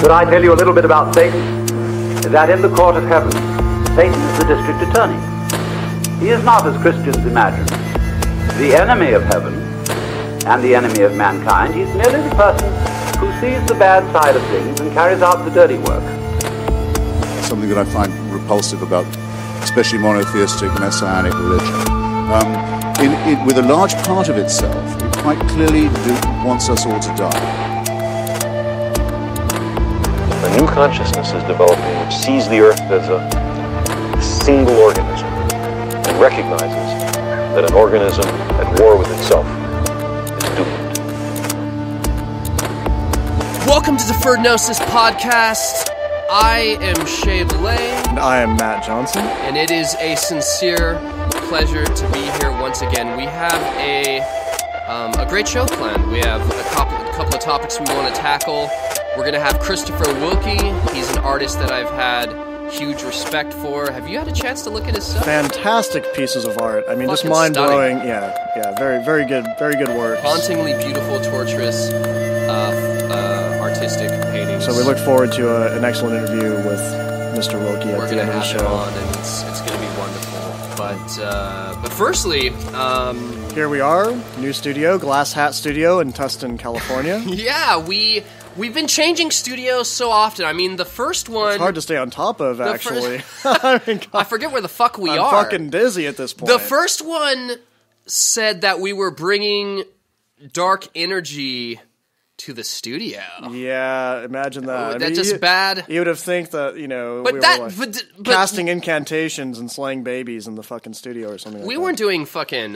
Should I tell you a little bit about Satan? That in the court of heaven, Satan is the district attorney. He is not, as Christians imagine, the enemy of heaven and the enemy of mankind. He's merely the person who sees the bad side of things and carries out the dirty work. Something that I find repulsive about especially monotheistic messianic religion. With a large part of itself, it quite clearly wants us all to die. A new consciousness is developing which sees the earth as a single organism and recognizes that an organism at war with itself is doomed. Welcome to Deferred Gnosis podcast. I am Shea, Bilé. And I am Matt Johnson. And it is a sincere pleasure to be here once again. We have a great show planned. We have a couple of topics we want to tackle. We're going to have Christopher Wilke. He's an artist that I've had huge respect for. Have you had a chance to look at his stuff? Fantastic pieces of art. I mean, Fucking just mind-blowing. Yeah, very good work. Hauntingly beautiful, torturous, artistic paintings. So we look forward to an excellent interview with Mr. Wilke at the end of the show. We're going to have him on, and it's going to be wonderful. But firstly, here we are, new studio, Glass Hat Studio in Tustin, California. Yeah, We've been changing studios so often. I mean, the first one... It's hard to stay on top of, actually. I forget where the fuck we are. I'm fucking dizzy at this point. The first one said that we were bringing dark energy to the studio. Yeah, imagine that. That's just bad. You would have think that, we were casting incantations and slaying babies in the fucking studio or something like that. We weren't doing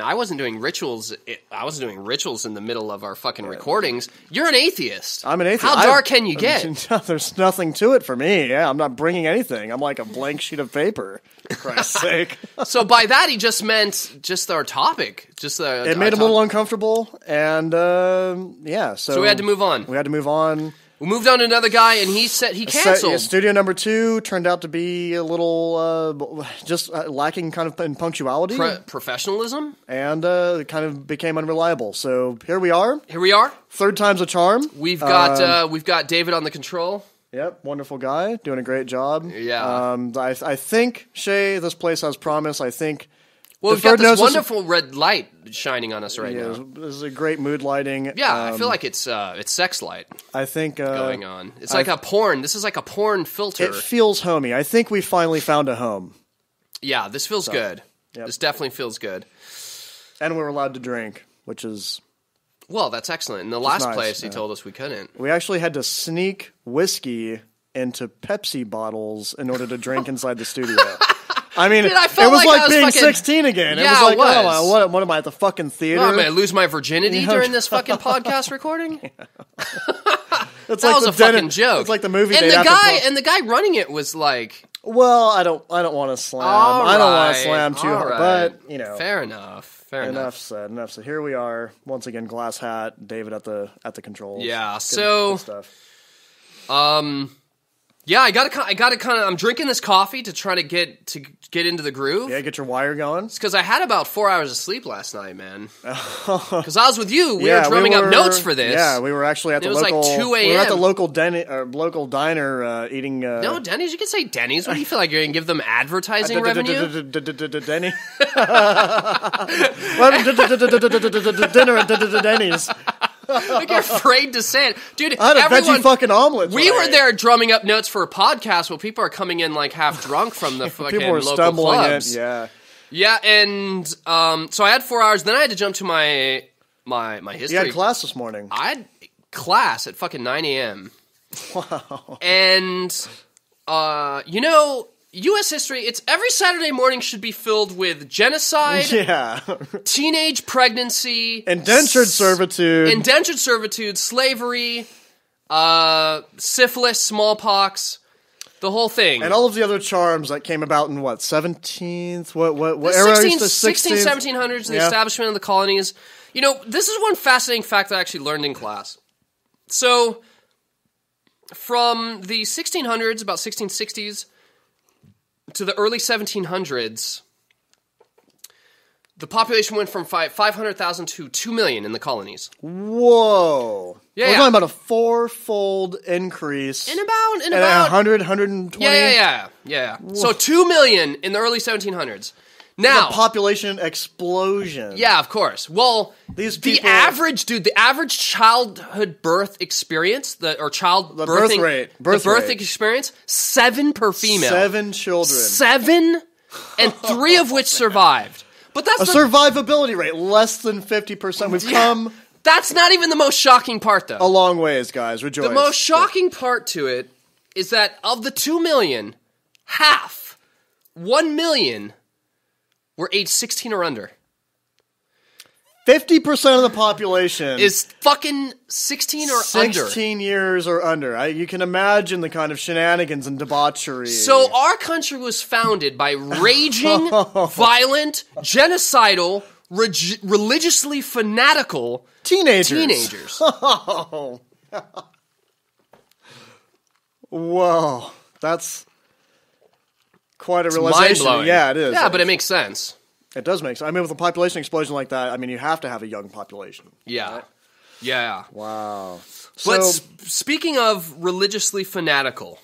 I wasn't doing rituals. I was doing rituals in the middle of our fucking recordings. You're an atheist. I'm an atheist. How dark can you get? There's nothing to it for me. Yeah, I'm not bringing anything. I'm like a blank sheet of paper. For Christ's sake. So by that, he just meant just our topic. It made him a little uncomfortable, and so we had to move on. We moved on to another guy, and he said he canceled. Studio number 2 turned out to be a little just lacking kind of in punctuality. Professionalism. And it kind of became unreliable. So here we are. Third time's a charm. We've got David on the control. Yep, wonderful guy, doing a great job. Yeah. I think, Shea, this place has promise. I think... Well, we've got this wonderful red light shining on us right now. This is a great mood lighting. Yeah, I feel like it's sex light. I think going on. It's like a porn. This is like a porn filter. It feels homey. I think we finally found a home. Yeah, this feels good. Yep. This definitely feels good. And we're allowed to drink, which is... Well, that's excellent. In the last place, he told us we couldn't. We actually had to sneak whiskey into Pepsi bottles in order to drink inside the studio. I mean, Dude, it was like being 16 again. Yeah, it was like, oh, what am I, at the fucking theater? Oh, am I going to lose my virginity during this fucking podcast recording? That was a fucking joke. It's like the movie. And the guy running it was like... Well, I don't want to slam. I don't want to slam too hard, but Fair enough. Enough said. Here we are once again. Glass hat. David at the controls. Yeah. Good stuff. Yeah, I gotta kind of. I'm drinking this coffee to try to get into the groove. Yeah, get your wire going. It's because I had about 4 hours of sleep last night, man. Because I was with you. We were drumming up notes for this. Yeah, we were actually at the local. It was like 2 a.m. We were at the local diner eating. No, Denny's. You can say Denny's. What do you feel like you're gonna give them advertising revenue? Denny. Dinner at Denny's. Like you're afraid to say it. Dude, I had a veggie fucking omelet. We were there drumming up notes for a podcast while people are coming in like half drunk from the fucking people were local stumbling clubs. Yeah, and so I had 4 hours. Then I had to jump to my history. You had class this morning. I had class at fucking 9 a.m. Wow. And, U.S. history, it's every Saturday morning should be filled with genocide, teenage pregnancy, indentured servitude, slavery, syphilis, smallpox, the whole thing. And all of the other charms that came about in 17th? What era? 1700s, the establishment of the colonies. This is one fascinating fact that I actually learned in class. So, from the 1600s, about 1660s, to the early 1700s, the population went from 500,000 to 2 million in the colonies. Whoa. Yeah, We're yeah. talking about a four-fold increase. In about 100, 120? Yeah. So 2 million in the early 1700s. Now, a population explosion. yeah, of course. Well, These the people- average childhood birth experience, the birth rate experience, 7 per female. 7 children. 7, and 3 of which survived. But that's A survivability rate less than 50%. We've come that's not even the most shocking part, though. a long ways, guys. Rejoice. The most shocking part to it is that of the 2 million, half, 1 million, were age 16 or under. 50% of the population Is fucking 16 or 16 years or under. You can imagine the kind of shenanigans and debauchery. So our country was founded by raging, violent, genocidal, religiously fanatical teenagers. Oh. Whoa. That's quite a realization. Mind-blowing. Yeah, it is. Yeah, but it makes sense. It does make sense. I mean, with a population explosion like that, I mean, you have to have a young population. Yeah. Yeah. Wow. But So, speaking of religiously fanatical,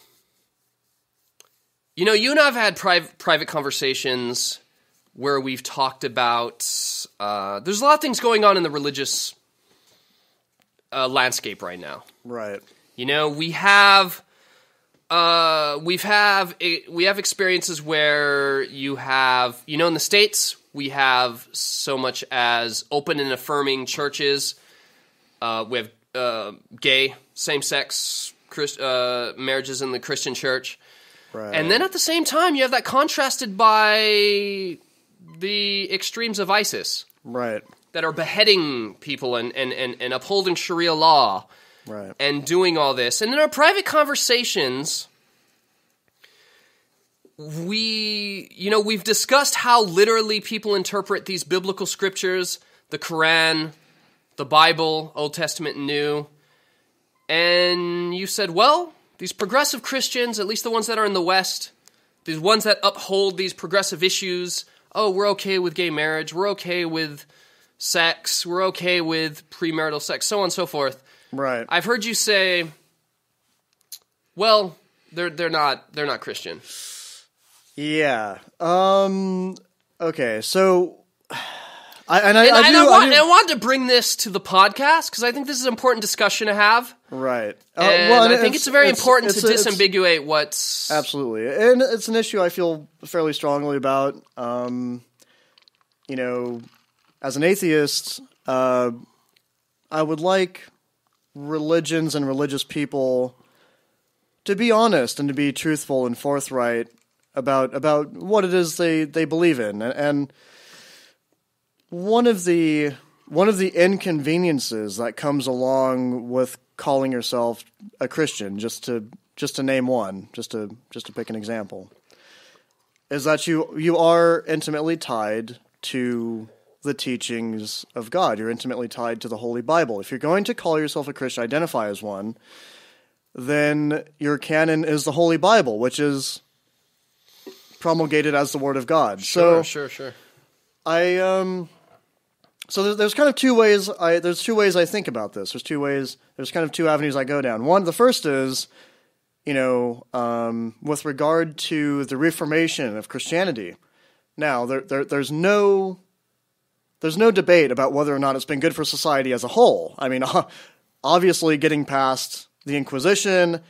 you know, you and I have had private conversations where we've talked about, there's a lot of things going on in the religious landscape right now. right. You know, we have experiences where you have, you know, in the States, we have so much as open and affirming churches. We have gay, same-sex marriages in the Christian church. Right. And then at the same time, you have that contrasted by the extremes of ISIS Right. that are beheading people and upholding Sharia law. Right. And doing all this. And in our private conversations, we've discussed how literally people interpret these biblical scriptures, the Quran, the Bible, Old Testament and New. And you said, well, these progressive Christians, at least the ones that are in the West, these ones that uphold these progressive issues, oh, we're okay with gay marriage, we're okay with sex, we're okay with premarital sex, so on and so forth. Right. I've heard you say, well, they're not Christian. Yeah. Okay. So, I wanted to bring this to the podcast because I think this is an important discussion to have. Right. And I think it's very important to disambiguate what's... Absolutely. And it's an issue I feel fairly strongly about. You know, as an atheist, I would like religions and religious people to be honest and to be truthful and forthright about what it is they believe in. And one of the inconveniences that comes along with calling yourself a Christian, just to name one, just to pick an example, is that you are intimately tied to the teachings of God. You're intimately tied to the Holy Bible. If you're going to call yourself a Christian, identify as one, then your canon is the Holy Bible, which is promulgated as the Word of God. Sure. So there's kind of two ways. There's two ways I think about this. There's kind of two avenues I go down. One, the first is, you know, with regard to the Reformation of Christianity. Now, there's no debate about whether or not it's been good for society as a whole. I mean, obviously, getting past the Inquisition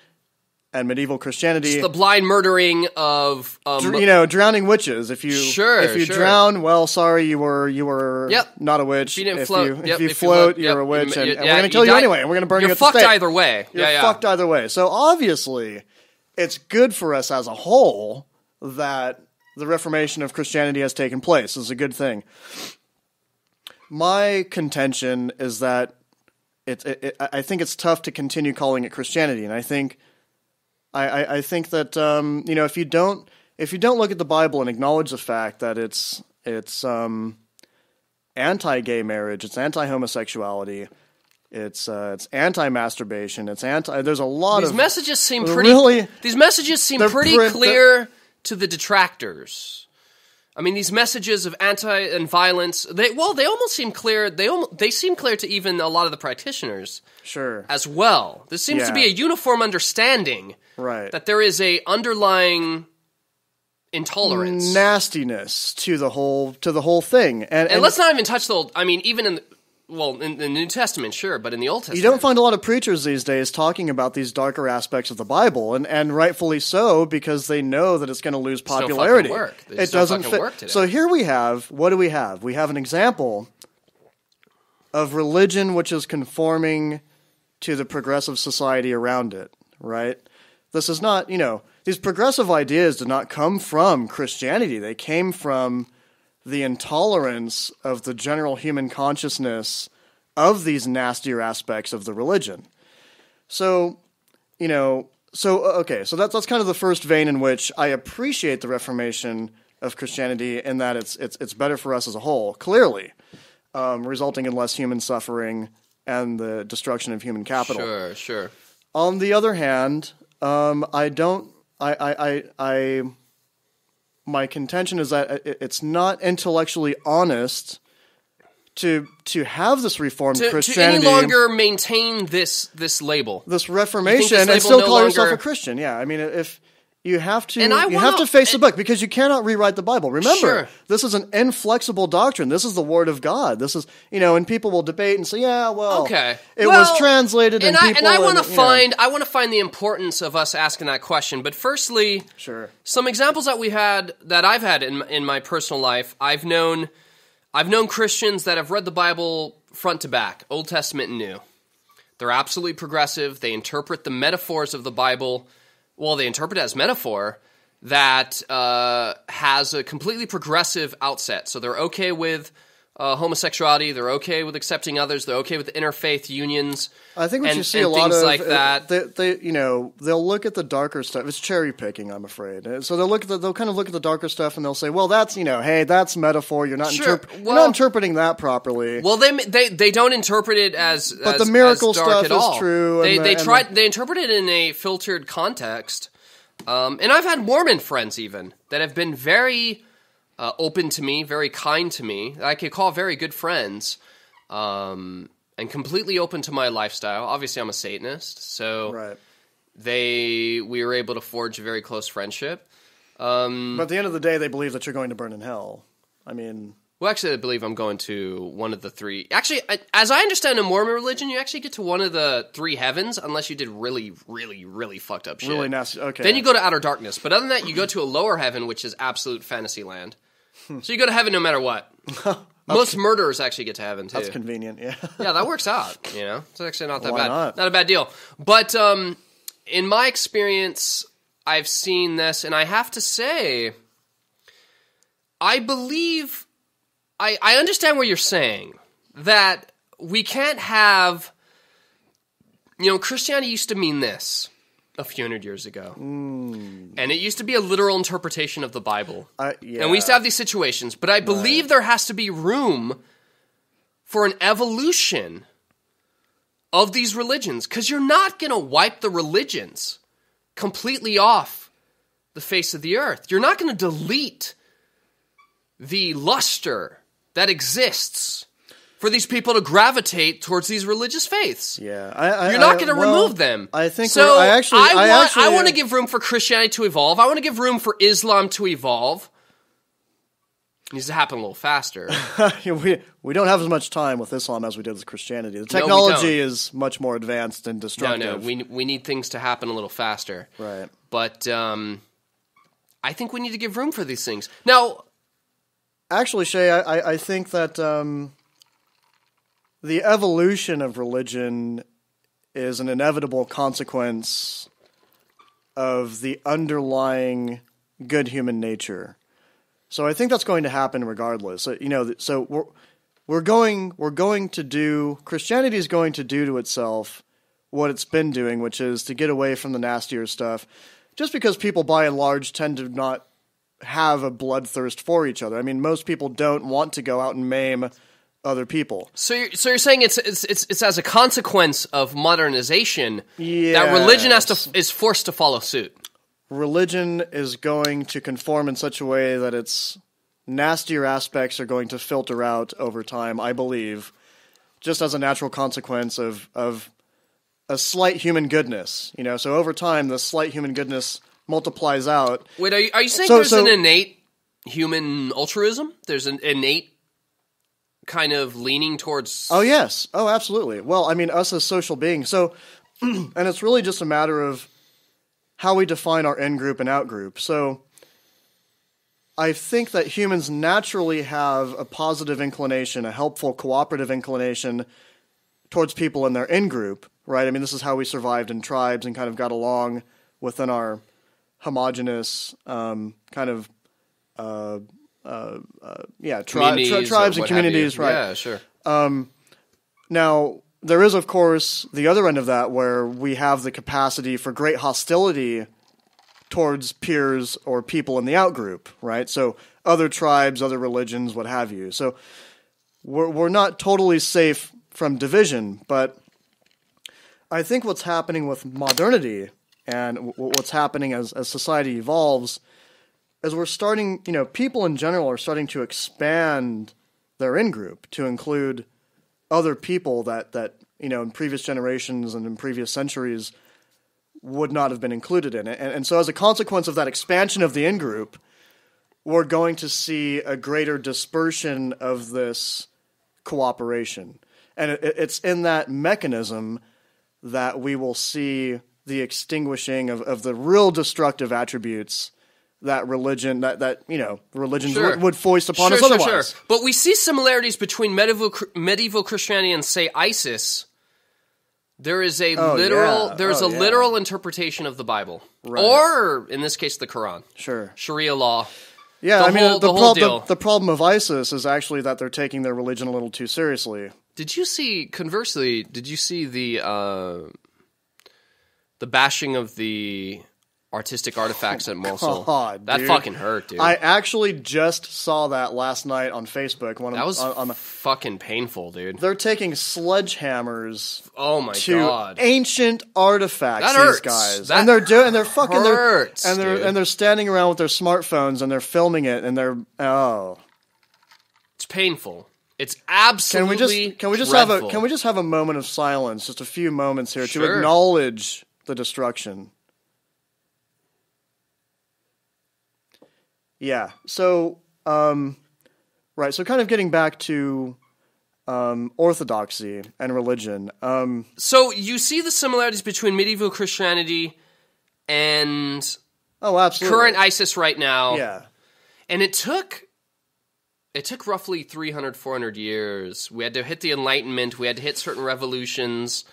and medieval Christianity, it's the blind murdering of drowning witches. If you drown, well, sorry, you were not a witch. If you didn't float, if you float, you're a witch, and we're going to kill you anyway, and we're going to burn you at the stake. You're fucked either way. You're fucked either way. So obviously, it's good for us as a whole that the Reformation of Christianity has taken place. It's a good thing. My contention is that I think it's tough to continue calling it Christianity, and I think that you know, if you don't look at the Bible and acknowledge the fact that it's anti-gay marriage, it's anti-homosexuality, it's anti-masturbation, there's a lot these of messages seem pretty clear to the detractors. I mean, these messages of anti and violence, they almost seem clear. They seem clear to even a lot of the practitioners, Sure. as well. There seems to be a uniform understanding, Right. that there is a underlying intolerance, nastiness to the whole thing, and let's not even touch the old. I mean, even in the New Testament, sure, but in the Old Testament, you don't find a lot of preachers these days talking about these darker aspects of the Bible, and rightfully so, because they know that it's going to lose popularity. Don't fucking work. It doesn't fucking fit. work today. So here we have, what do we have? We have an example of religion which is conforming to the progressive society around it, right? This is not, these progressive ideas did not come from Christianity. They came from the intolerance of the general human consciousness of these nastier aspects of the religion. So, so that's kind of the first vein in which I appreciate the Reformation of Christianity, in that it's better for us as a whole, clearly, resulting in less human suffering and the destruction of human capital. Sure. On the other hand, my contention is that it's not intellectually honest to have this Reformed Christianity to any longer maintain this label, this Reformation, this label and still no call yourself longer... a Christian. Yeah, I mean, if you have to, And I you wanna- have to face the book, because you cannot rewrite the Bible. Remember, Sure. this is an inflexible doctrine. This is the Word of God. This is, and people will debate and say, yeah, well, Okay. it was translated, and people, I want to find. I want to find the importance of us asking that question. But firstly, Sure. some examples that I've had in my personal life. I've known Christians that have read the Bible front to back, Old Testament and New. They're absolutely progressive. They interpret the metaphors of the Bible. Well, they interpret it as metaphor that has a completely progressive outset. So they're okay with homosexuality. They're okay with accepting others. They're okay with interfaith unions. I think what you see and a lot things of like that. They'll look at the darker stuff. It's cherry picking, I'm afraid. So they'll kind of look at the darker stuff, and they'll say, "Well, that's hey, that's metaphor. You're not Sure. you're not interpreting that properly." Well, they don't interpret it as But the as miracle dark stuff at all. is true. They interpret it in a filtered context. And I've had Mormon friends even that have been very open to me, very kind to me, that I could call very good friends, and completely open to my lifestyle. Obviously, I'm a Satanist, so Right. we were able to forge a very close friendship. But at the end of the day, they believe that you're going to burn in hell. I mean, Well, actually, I believe I'm going to one of the three. Actually, as I understand in Mormon religion, you actually get to one of the three heavens unless you did really, really, really fucked up shit. really nasty. Okay. Then you go to outer darkness. But other than that, you go to a lower heaven, which is absolute fantasy land. So you go to heaven no matter what. Most murderers actually get to heaven, too. That's convenient, yeah. Yeah, that works out, It's actually not that Why bad. not? A bad deal. But in my experience, I've seen this, and I have to say, I believe... I understand what you're saying, that we can't have... Christianity used to mean this a few hundred years ago. And it used to be a literal interpretation of the Bible. Yeah. And we used to have these situations. But I believe there has to be room for an evolution of these religions. Because you're not going to wipe the religions completely off the face of the earth. You're not going to delete the luster that exists for these people to gravitate towards these religious faiths. Yeah, you're not going to remove them. I think so. I want to give room for Christianity to evolve. I want to give room for Islam to evolve. It needs to happen a little faster. we don't have as much time with Islam as we did with Christianity. The technology is much more advanced and destructive. No, we need things to happen a little faster. Right. But I think we need to give room for these things. Now, actually, Shea, I think that the evolution of religion is an inevitable consequence of the underlying good human nature. So I think that's going to happen regardless. So we're going to do, Christianity is going to do to itself what it's been doing, which is to get away from the nastier stuff. Just because people by and large tend to not have a bloodthirst for each other. I mean, most people don't want to go out and maim other people. So you're saying it's as a consequence of modernization Yes. that religion is forced to follow suit. Religion is going to conform in such a way that it's nastier aspects are going to filter out over time, I believe, just as a natural consequence of a slight human goodness. So over time, the slight human goodness multiplies out. Wait, are you saying there's an innate human altruism? There's an innate kind of leaning towards... Oh, yes. Oh, absolutely. Well, I mean, us as social beings. So, and it's really just a matter of how we define our in-group and out-group. So I think that humans naturally have a positive inclination, a helpful, cooperative inclination towards people in their in-group, right? I mean, this is how we survived in tribes and kind of got along within our homogenous tribes and communities, right? Yeah, sure. Now, there is, of course, the other end of that where we have the capacity for great hostility towards peers or people in the out-group, right? So other tribes, other religions, what have you. So we're not totally safe from division, but I think what's happening with modernity and what's happening as society evolves is we're starting, people in general are starting to expand their in-group to include other people that in previous generations and in previous centuries would not have been included in it. And so as a consequence of that expansion of the in-group, we're going to see a greater dispersion of this cooperation. And it's in that mechanism that we will see the extinguishing of the real destructive attributes that religion, religions Sure. would foist upon us otherwise. Sure. But we see similarities between medieval Christianity and, say, ISIS. There is a literal interpretation of the Bible, Right. or in this case, the Quran. Sure. Sharia law. Yeah, The whole deal. the problem of ISIS is actually that they're taking their religion a little too seriously. Conversely, did you see the bashing of the artistic artifacts at Mosul? God, that dude. fucking hurt, dude. I actually just saw that last night on Facebook. That was fucking painful, dude. They're taking sledgehammers Oh my to god. ancient artifacts. That these hurts. guys, That and they're fucking hurts, dude. they're standing around with their smartphones and they're filming it and they're It's painful. It's absolutely Can we just dreadful. have a moment of silence, just a few moments here to Sure. acknowledge the destruction. Yeah. So, right. So, kind of getting back to orthodoxy and religion. So you see the similarities between medieval Christianity and Absolutely. current ISIS right now. Yeah. And it took roughly 300, 400 years. We had to hit the Enlightenment. We had to hit certain revolutions.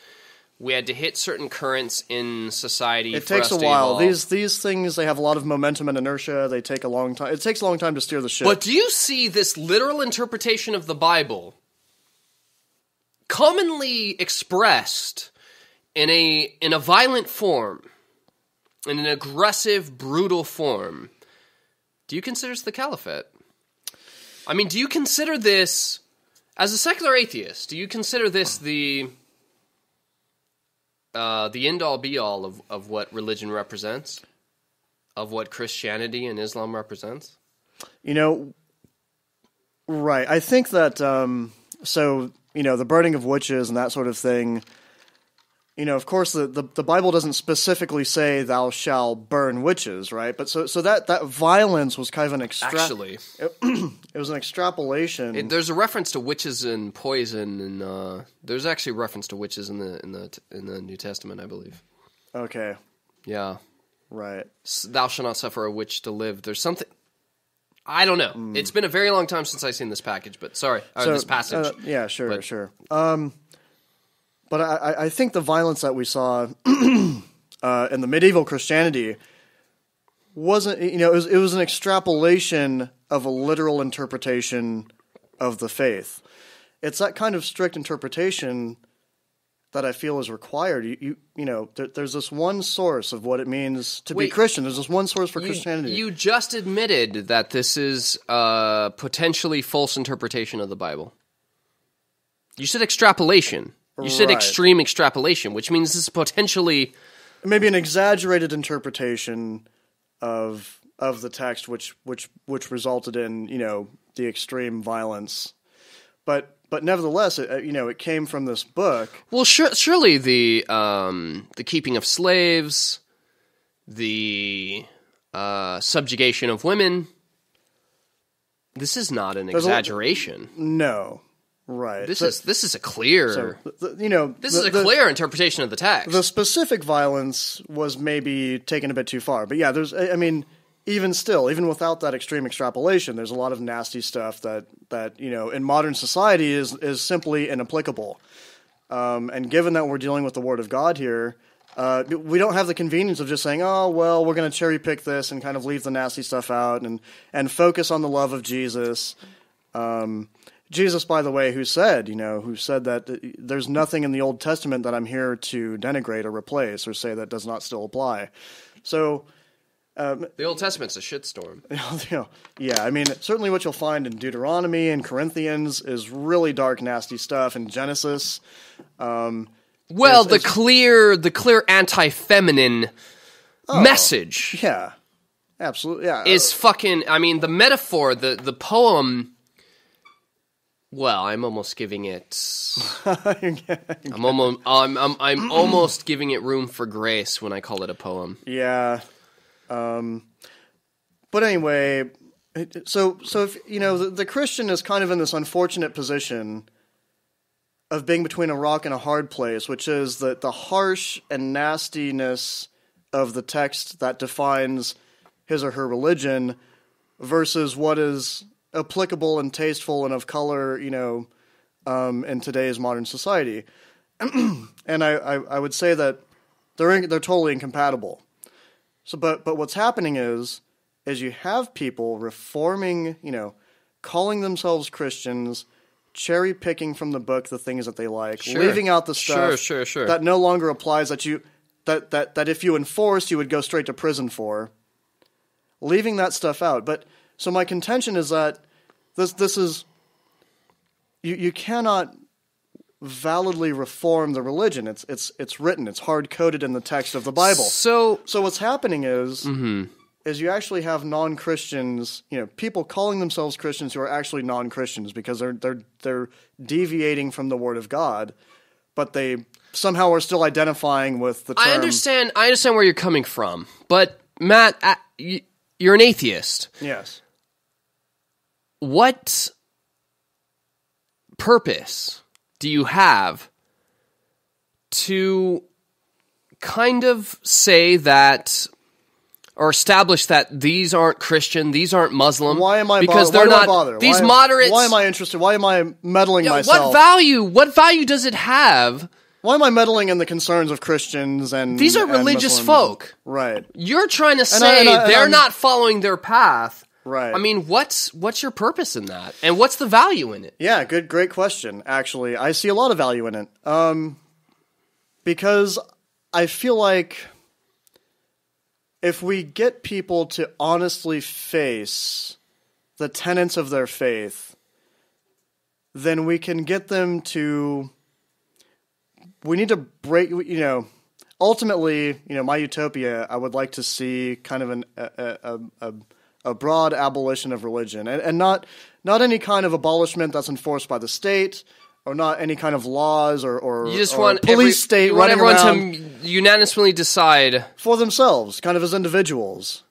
We had to hit certain currents in society. It for takes us a to while. evolve. These things, they have a lot of momentum and inertia. They take a long time. It takes a long time to steer the ship. But do you see this literal interpretation of the Bible commonly expressed in a violent form, in an aggressive, brutal form? Do you consider this the caliphate? I mean, do you consider this, as a secular atheist, do you consider this the end-all, be-all of what religion represents? Of what Christianity and Islam represents? Right. I think that, the burning of witches and that sort of thing, of course, the Bible doesn't specifically say thou shalt burn witches, right? But so that violence was kind of an Actually, it was an extrapolation. there's a reference to witches and poison, and there's actually a reference to witches in the New Testament, I believe. Okay. Yeah. Right. Thou shalt not suffer a witch to live. There's something. I don't know. It's been a very long time since I've seen this package, but this passage. Yeah, sure, But- sure. But I think the violence that we saw in the medieval Christianity wasn't, it was an extrapolation of a literal interpretation of the faith. It's that kind of strict interpretation that I feel is required. There's this one source of what it means to be Christian. There's this one source for Christianity. You just admitted that this is a potentially false interpretation of the Bible. You said extrapolation. You said Right. extreme extrapolation, which means this is potentially... Maybe an exaggerated interpretation of of the text, which resulted in, you know, the extreme violence. But nevertheless, it came from this book. Well, surely the keeping of slaves, the subjugation of women. This is not an exaggeration. No, right. This is a clear. This is a clear interpretation of the text. The specific violence was maybe taken a bit too far, but yeah, even still, even without that extreme extrapolation, there's a lot of nasty stuff that in modern society is simply inapplicable. And given that we're dealing with the Word of God here, we don't have the convenience of just saying, oh, well, we're going to cherry pick this and kind of leave the nasty stuff out and focus on the love of Jesus. Jesus, by the way, who said that there's nothing in the Old Testament that I'm here to denigrate or replace or say that does not still apply. So the Old Testament's a shitstorm. Yeah, I mean, certainly what you'll find in Deuteronomy and Corinthians is really dark, nasty stuff. In Genesis, the clear anti-feminine message. Yeah, absolutely. Yeah, is fucking. I mean, the metaphor, the poem. Well, I'm almost giving it. I'm almost giving it room for grace when I call it a poem. Yeah. But anyway, so if, the Christian is kind of in this unfortunate position of being between a rock and a hard place, which is the harsh and nastiness of the text that defines his or her religion versus what is applicable and tasteful and of color, in today's modern society. And I would say that they're totally incompatible. So, but what's happening is you have people reforming, calling themselves Christians, cherry picking from the book the things that they like, leaving out the stuff that no longer applies, that if you enforced, you would go straight to prison for, leaving that stuff out. But so my contention is that this is you cannot validly reform the religion. It's written. It's hard coded in the text of the Bible. So what's happening is you actually have non-Christians, people calling themselves Christians who are actually non-Christians because they're deviating from the Word of God, but they somehow are still identifying with the term. I understand where you're coming from, but Matt, you're an atheist. Yes. What purpose do you have to kind of say that or establish that these aren't Christian, these aren't Muslim? Why am I because they're not bother? These moderates. Why am I interested? Why am I meddling myself? What value does it have? Why am I meddling in the concerns of Christians and these are religious Muslims? folk, right? You're trying to say they're not following their path. Right. I mean, what's your purpose in that? And what's the value in it? Yeah, great question, actually. I see a lot of value in it. Because I feel like if we get people to honestly face the tenets of their faith, then we can get them to... We need to break, ultimately, my utopia, I would like to see kind of a broad abolition of religion, and not any kind of abolishment that's enforced by the state, or not any kind of laws or you just or want police state you want running everyone around to unanimously decide for themselves, kind of as individuals,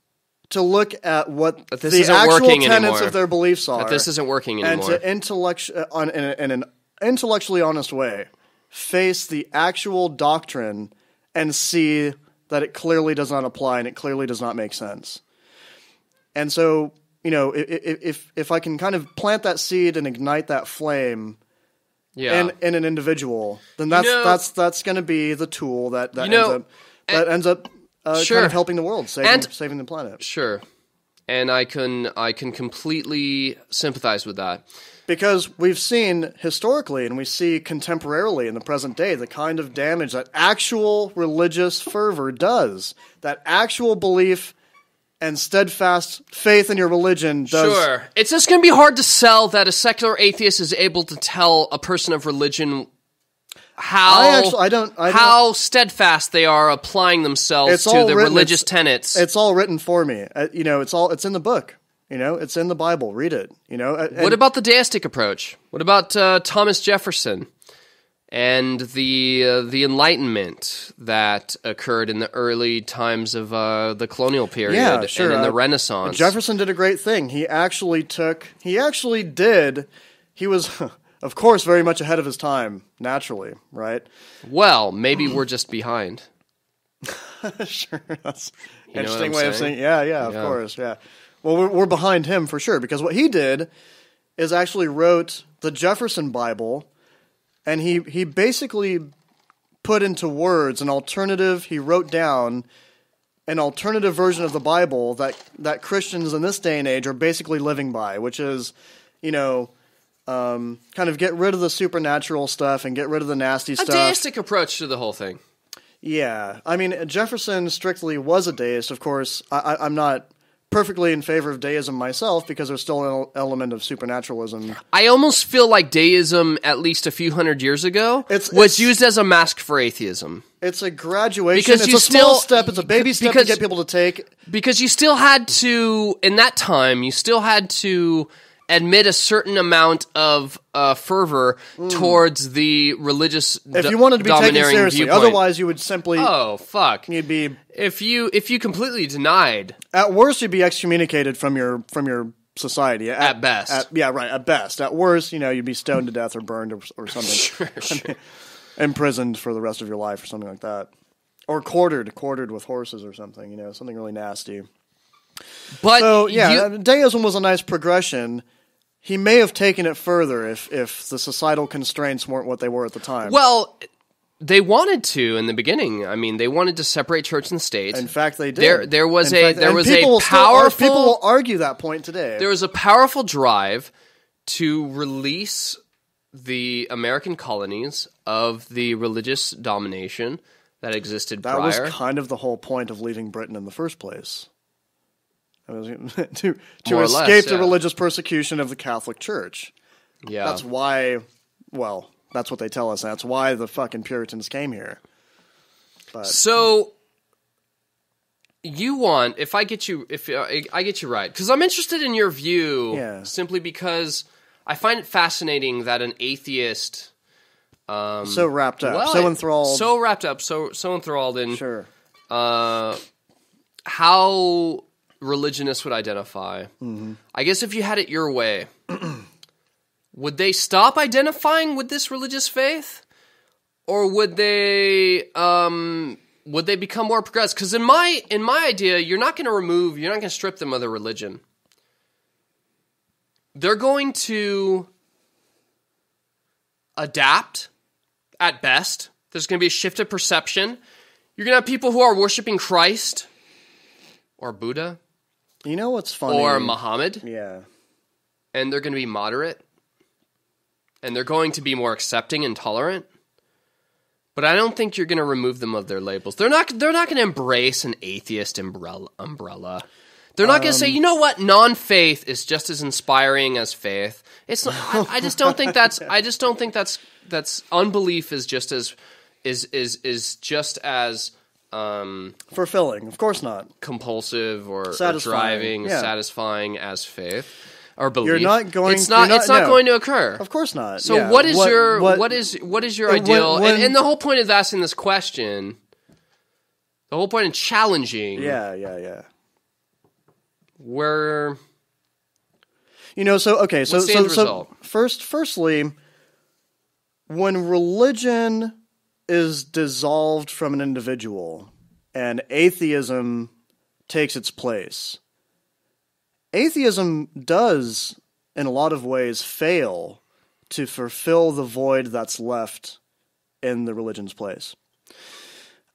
to look at what that this the isn't actual working tenets anymore. of their beliefs are. That this isn't working anymore. And to in an intellectually honest way, face the actual doctrine and see that it clearly does not apply and it clearly does not make sense. And so, if I can kind of plant that seed and ignite that flame in an individual, then that's going to be the tool that ends up kind of helping the world, saving the planet. Sure. And I can completely sympathize with that. Because we've seen historically and we see contemporarily in the present day the kind of damage that actual religious fervor does, that actual belief and steadfast faith in your religion does. Sure. It's just going to be hard to sell that a secular atheist is able to tell a person of religion how steadfast they are applying themselves to the religious tenets. It's all written for me. It's in the book. It's in the Bible. Read it. What about the deistic approach? What about Thomas Jefferson and the Enlightenment that occurred in the early times of the colonial period and in the Renaissance? Jefferson did a great thing. He was, of course, very much ahead of his time, naturally, right? Well, maybe we're just behind. Sure, that's an interesting way of saying. Yeah, of course, yeah. Well, we're behind him for sure, because what he did is actually wrote the Jefferson Bible, and he basically put into words an alternative. He wrote down an alternative version of the Bible that Christians in this day and age are basically living by, which is, kind of get rid of the supernatural stuff and get rid of the nasty stuff. A deistic approach to the whole thing. Yeah. I mean, Jefferson strictly was a deist. Of course, I'm not perfectly in favor of deism myself, because there's still an element of supernaturalism. I almost feel like deism, at least a few hundred years ago, was used as a mask for atheism. It's a graduation. It's a small step. It's a baby step to get people to take. Because you still had to, in that time, admit a certain amount of fervor towards the religious if you wanted to be taken seriously. Viewpoint. Otherwise, you would simply you'd be if you completely denied. At worst, you'd be excommunicated from your society. At best, At best, at worst, you'd be stoned to death or burned or something. Sure. Imprisoned for the rest of your life or something like that, or quartered with horses or something. Something really nasty. But so deism was a nice progression. He may have taken it further if the societal constraints weren't what they were at the time. Well, they wanted to in the beginning. I mean, they wanted to separate church and state. In fact, they did. There was a powerful. People will argue that point today. There was a powerful drive to release the American colonies of the religious domination that existed prior. That was kind of the whole point of leaving Britain in the first place. To escape the religious persecution of the Catholic Church. Yeah. That's why, that's what they tell us. That's why the fucking Puritans came here. But, so, you want, if I get you right, because I'm interested in your view, simply because I find it fascinating that an atheist... so wrapped up, so enthralled. So wrapped up, so enthralled in... Sure. How... religionists would identify. Mm-hmm. I guess if you had it your way, would they stop identifying with this religious faith, or would they become more progressive? Because in my idea, you're not going to strip them of their religion. They're going to adapt at best. There's going to be a shift of perception. You're going to have people who are worshiping Christ or Buddha. You know what's funny? Or Muhammad. Yeah. And they're going to be moderate. And they're going to be more accepting and tolerant. But I don't think you're going to remove them of their labels. They're not going to embrace an atheist umbrella. They're not going to say, you know what, non-faith is just as inspiring as faith. It's not, I just don't think that's unbelief is just as just as fulfilling. Of course not. Compulsive or driving, satisfying as faith or belief. You're not going. It's not going to occur. Of course not. So what is your ideal? And the whole point of asking this question, the whole point of challenging. Yeah. Where. So firstly, when religion is dissolved from an individual and atheism takes its place, atheism does, in a lot of ways, fail to fulfill the void that's left in the religion's place.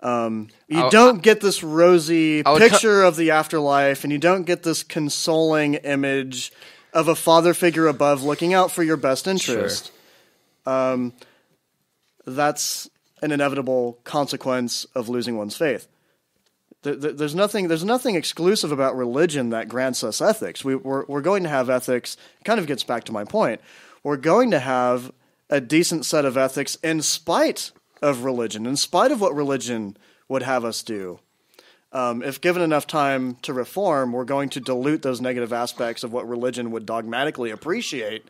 You don't get this rosy picture of the afterlife, and you don't get this consoling image of a father figure above looking out for your best interest. Sure. That's an inevitable consequence of losing one's faith. There's nothing exclusive about religion that grants us ethics. We're going to have ethics. It kind of gets back to my point. We're going to have a decent set of ethics in spite of religion, in spite of what religion would have us do. If given enough time to reform, we're going to dilute those negative aspects of what religion would dogmatically appreciate,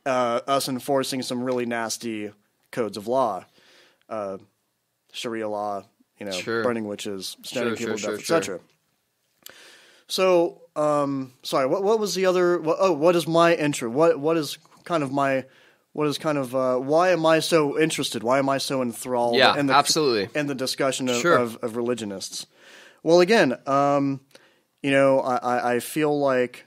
us enforcing some really nasty codes of law, Sharia law, burning witches, stoning people to death, etc. So, sorry, what was the other? What is my interest? What is kind of why am I so interested? Why am I so enthralled? Yeah, in absolutely. In the discussion of religionists. Well, again, I feel like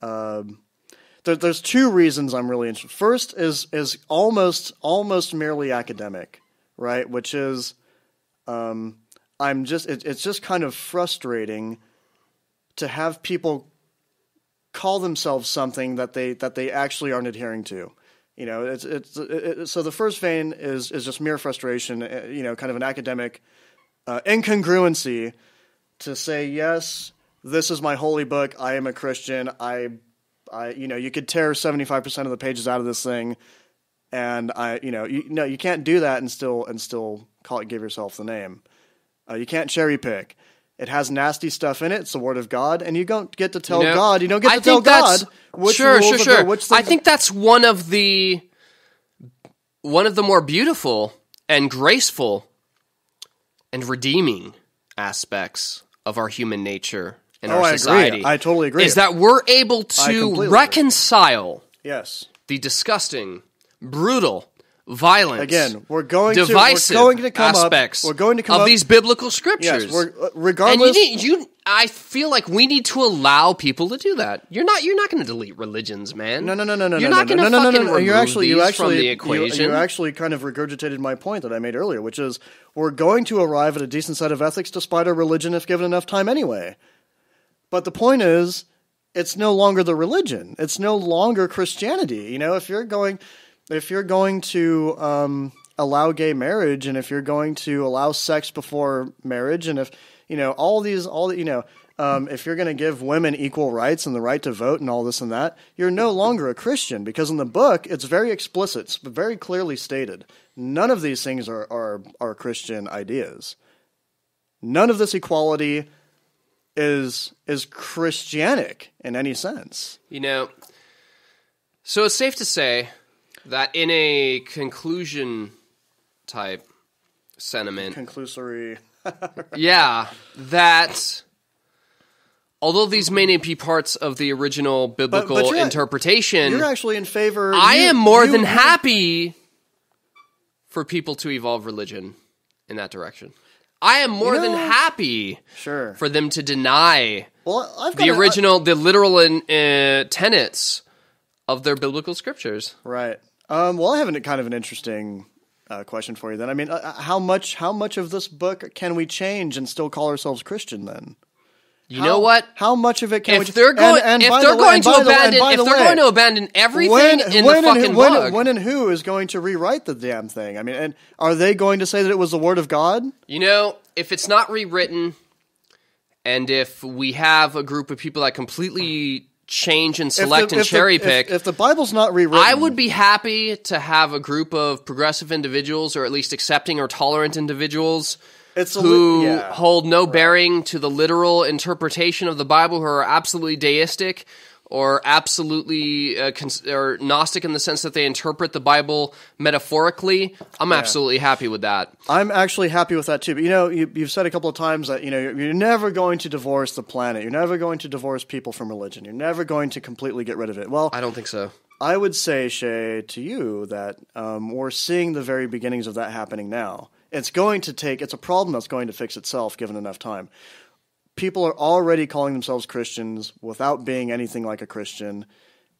there's two reasons I'm really interested. First is almost merely academic, right? Which is, it's just kind of frustrating to have people call themselves something that they actually aren't adhering to. So the first vein is just mere frustration, kind of an academic incongruency to say, yes, this is my holy book, I am a Christian, you could tear 75% of the pages out of this thing, and you can't do that and still give yourself the name. You can't cherry pick. It has nasty stuff in it. It's the Word of God, and you don't get to tell God. You don't get to tell God which rules are which things. I think that's one of the more beautiful and graceful and redeeming aspects of our human nature and our society. I totally agree. Is that we're able to reconcile the disgusting, brutal, violent, again, we're going divisive to come aspects up, of these biblical scriptures. Yes, regardless. And I feel like we need to allow people to do that. You're not going to delete religions, man. No. You're not going to fucking remove these from the equation. You actually kind of regurgitated my point that I made earlier, which is we're going to arrive at a decent set of ethics despite our religion if given enough time anyway. But the point is, it's no longer the religion. It's no longer Christianity. If you're going to allow gay marriage, and if you're going to allow sex before marriage, and if if you're going to give women equal rights and the right to vote and all this and that, you're no longer a Christian, because in the book it's very explicit, it's very clearly stated. None of these things are Christian ideas. None of this equality is Christianic in any sense. So it's safe to say that in a conclusion type sentiment, conclusory, that although these may not be parts of the original biblical interpretation, you're actually in favor. I am more than happy for people to evolve religion in that direction. I am more than happy for them to deny the literal tenets of their biblical scriptures. Right. Well, I have kind of an interesting question for you then. I mean, how much of this book can we change and still call ourselves Christian then? You know what? How much of it can we? If they're going to abandon everything in the fucking book, when and who is going to rewrite the damn thing? I mean, and are they going to say that it was the Word of God? If it's not rewritten, and if we have a group of people that completely change and select and cherry pick, if the Bible's not rewritten, I would be happy to have a group of progressive individuals, or at least accepting or tolerant individuals, who hold no bearing to the literal interpretation of the Bible, who are absolutely deistic or absolutely or Gnostic in the sense that they interpret the Bible metaphorically. I'm absolutely happy with that. I'm actually happy with that too. But you've said a couple of times that you're never going to divorce the planet. You're never going to divorce people from religion. You're never going to completely get rid of it. Well, I don't think so. I would say, Shea, to you that we're seeing the very beginnings of that happening now. It's a problem that's going to fix itself given enough time. People are already calling themselves Christians without being anything like a Christian.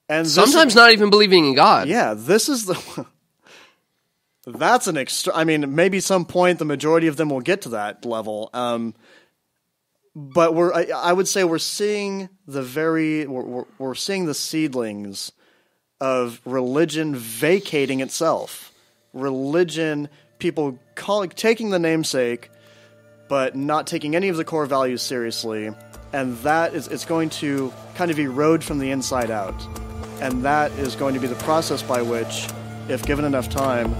And sometimes not even believing in God. Yeah, this is that's an I mean, maybe some point the majority of them will get to that level. But I would say we're seeing we're seeing the seedlings of religion vacating itself. Religion, people taking the namesake, but not taking any of the core values seriously, and it's going to kind of erode from the inside out, and that is going to be the process by which if given enough time,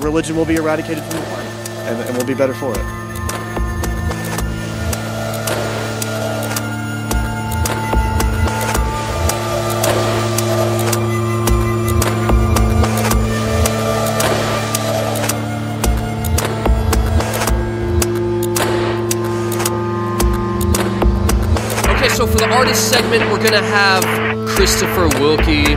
religion will be eradicated from the planet, and we'll be better for it. So for the artist segment, we're going to have Christopher Wilke,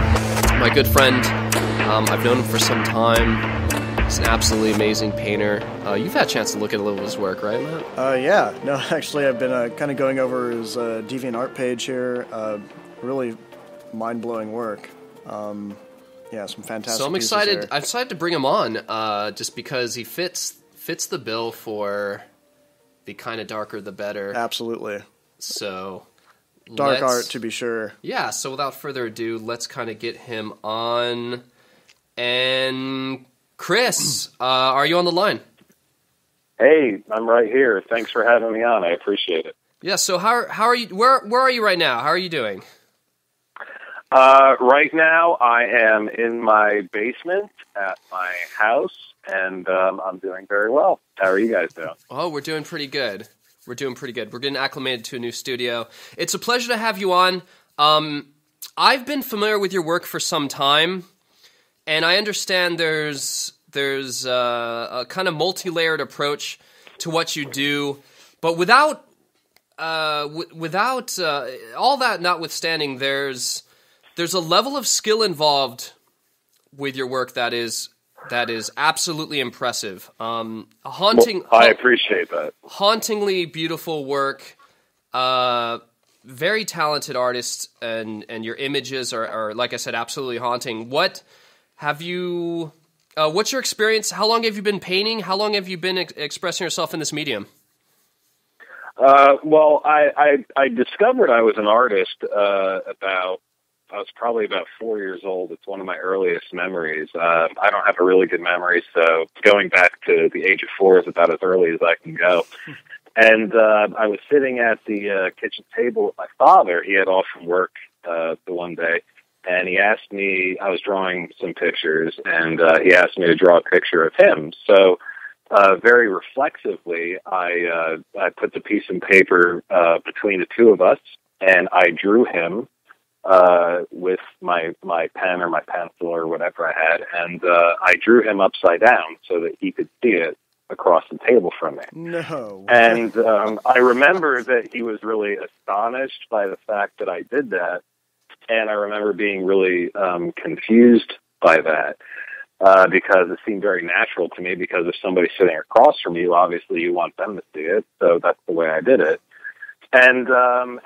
my good friend. I've known him for some time. He's an absolutely amazing painter. You've had a chance to look at a little of his work, right, Matt? Yeah. No, actually, I've been kind of going over his DeviantArt page here. Really mind-blowing work. Some fantastic So I'm pieces excited. there. I've decided to bring him on just because he fits the bill for the kind of darker the better. Absolutely. So... Dark art, to be sure. Yeah, so without further ado, let's kind of get him on. And Chris, are you on the line? Hey, I'm right here. Thanks for having me on. I appreciate it. Yeah, so how are you? Where are you right now? How are you doing? Right now, I am in my basement at my house, and I'm doing very well. How are you guys doing? Oh, we're doing pretty good. We're getting acclimated to a new studio. It's a pleasure to have you on. I've been familiar with your work for some time, and I understand there's a kind of multi-layered approach to what you do, but without all that notwithstanding, there's a level of skill involved with your work that is absolutely impressive. I appreciate that. Hauntingly beautiful work. Very talented artist, and your images are, like I said, absolutely haunting. What's your experience? How long have you been painting? How long have you been expressing yourself in this medium? Well, I discovered I was an artist I was probably about 4 years old. It's one of my earliest memories. I don't have a really good memory, so going back to the age of 4 is about as early as I can go. And I was sitting at the kitchen table with my father. He had off from work the one day, and he asked me, I was drawing some pictures, and he asked me to draw a picture of him. So very reflexively, I put the piece of paper between the two of us, and I drew him with my pen or my pencil or whatever I had, and I drew him upside down so that he could see it across the table from me. No. And I remember that he was really astonished by the fact that I did that, and I remember being really confused by that because it seemed very natural to me, because if somebody's sitting across from you, obviously you want them to see it, so that's the way I did it. And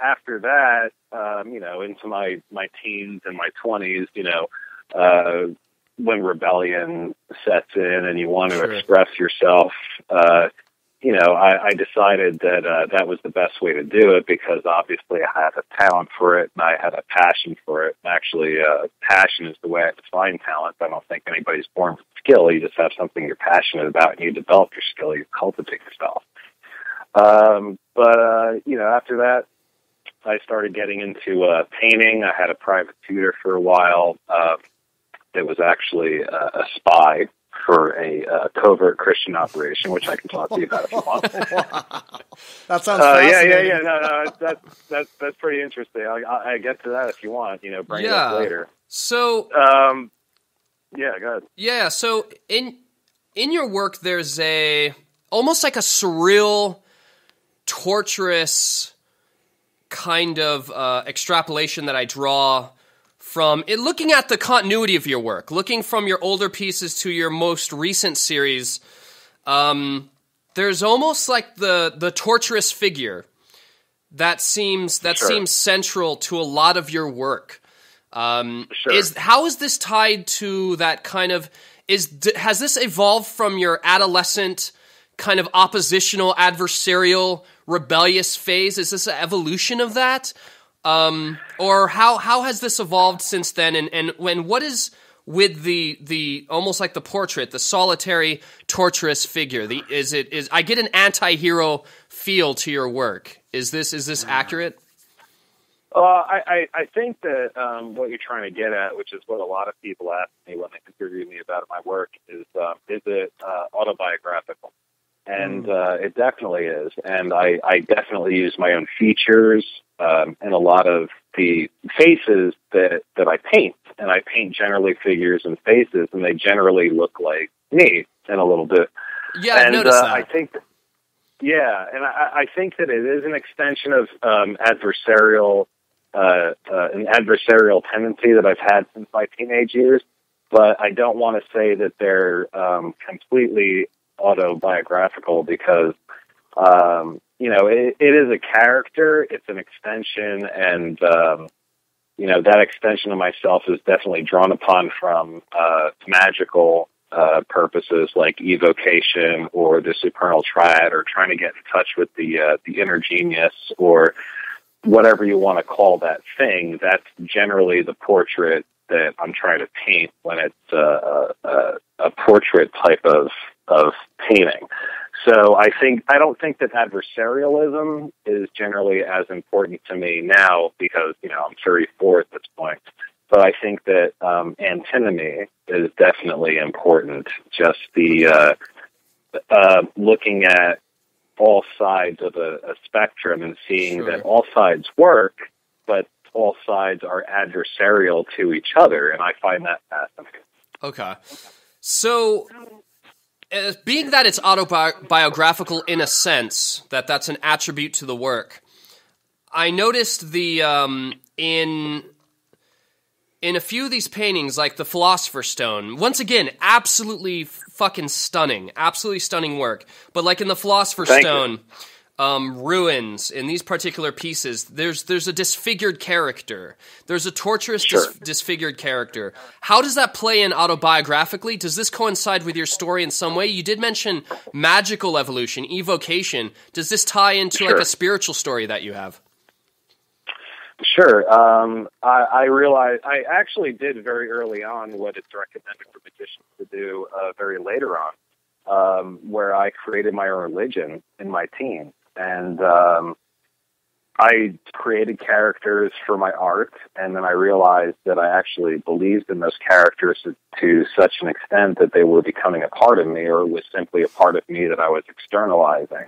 after that, into my teens and my 20s, when rebellion sets in and you want to express yourself, I decided that that was the best way to do it, because obviously I had a talent for it and I had a passion for it. Actually, passion is the way I define talent. I don't think anybody's born with skill. You just have something you're passionate about and you develop your skill, you cultivate yourself. After that, I started getting into painting. I had a private tutor for a while that was actually a spy for a covert Christian operation, which I can talk to you about if you want. That sounds fascinating. Yeah. No, that's pretty interesting. I get to that if you want. Bring it up later. So, go ahead. Yeah. So in your work, there's almost like a surreal, torturous kind of extrapolation that I draw from it, looking at the continuity of your work, looking from your older pieces to your most recent series. There's almost like the torturous figure that seems central to a lot of your work. How is this tied to that kind of? Has this evolved from your adolescent kind of oppositional, adversarial, rebellious phase? Is this an evolution of that? Or how has this evolved since then? And what is with the almost like the portrait, the solitary, torturous figure? I get an anti-hero feel to your work. Is this accurate? I think that what you're trying to get at, which is what a lot of people ask me when they interview me about my work, is it autobiographical? And it definitely is. And I definitely use my own features in a lot of the faces that I paint. And I paint generally figures and faces, and they generally look like me in a little bit. Yeah, I've noticed that. I think I think that it is an extension of an adversarial tendency that I've had since my teenage years, but I don't want to say that they're completely autobiographical because, it is a character, it's an extension, and, that extension of myself is definitely drawn upon from magical purposes like evocation or the supernal triad or trying to get in touch with the inner genius or whatever you want to call that thing. That's generally the portrait that I'm trying to paint when it's a portrait type of painting. So I don't think that adversarialism is generally as important to me now because, I'm 34 at this point. But I think that antinomy is definitely important. Just the looking at all sides of a spectrum and seeing that all sides work, but all sides are adversarial to each other, and I find that fascinating. Okay. So, being that it's autobiographical in a sense, that's an attribute to the work, I noticed in a few of these paintings, like the Philosopher's Stone, once again, absolutely fucking stunning work. But like in the Philosopher's Stone, ruins, in these particular pieces, there's a disfigured character. There's a torturous disfigured character. How does that play in autobiographically? Does this coincide with your story in some way? You did mention magical evolution, evocation. Does this tie into like a spiritual story that you have? Sure. I realized I actually did very early on what it's recommended for magicians to do very later on, where I created my own religion in my teens. And I created characters for my art, and then I realized that I actually believed in those characters to such an extent that they were becoming a part of me, or was simply a part of me that I was externalizing.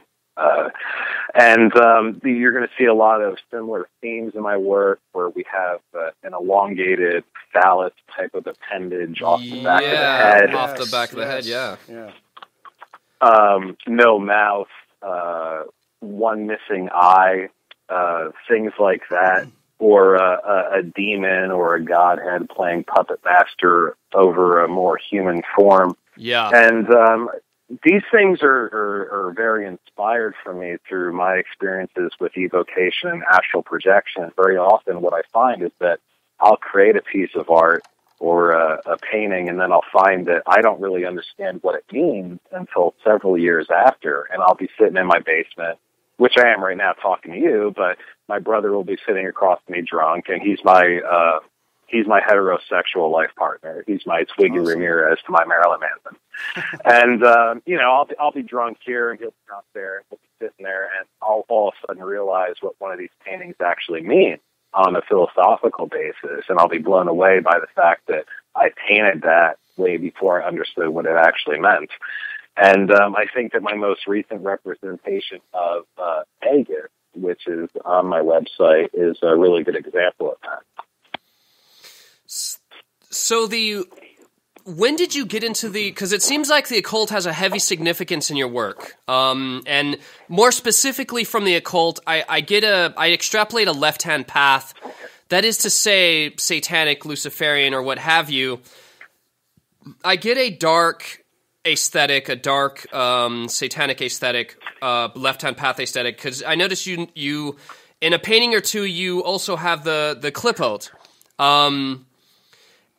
You're going to see a lot of similar themes in my work where we have an elongated phallus type of appendage off the back of the head. Off the back of the head, yeah. No mouth, one missing eye, things like that, or a demon or a godhead playing puppet master over a more human form. Yeah. And these things are very inspired for me through my experiences with evocation and astral projection. Very often what I find is that I'll create a piece of art or a painting, and then I'll find that I don't really understand what it means until several years after, and I'll be sitting in my basement, which I am right now talking to you, but my brother will be sitting across from me drunk, and he's my heterosexual life partner. He's my Twiggy Ramirez to my Marilyn Manson. And, I'll be drunk here and he'll be drunk there, and we'll be sitting there, and I'll all of a sudden realize what one of these paintings actually means on a philosophical basis, and I'll be blown away by the fact that I painted that way before I understood what it actually meant. And I think that my most recent representation of Vegas, which is on my website, is a really good example of that. So when did you get into because it seems like the occult has a heavy significance in your work, and more specifically from the occult, I extrapolate a left-hand path, that is to say satanic, Luciferian, or what have you. I get a dark aesthetic, a dark satanic aesthetic, left-hand path aesthetic, because I noticed you in a painting or two, you also have the clipot.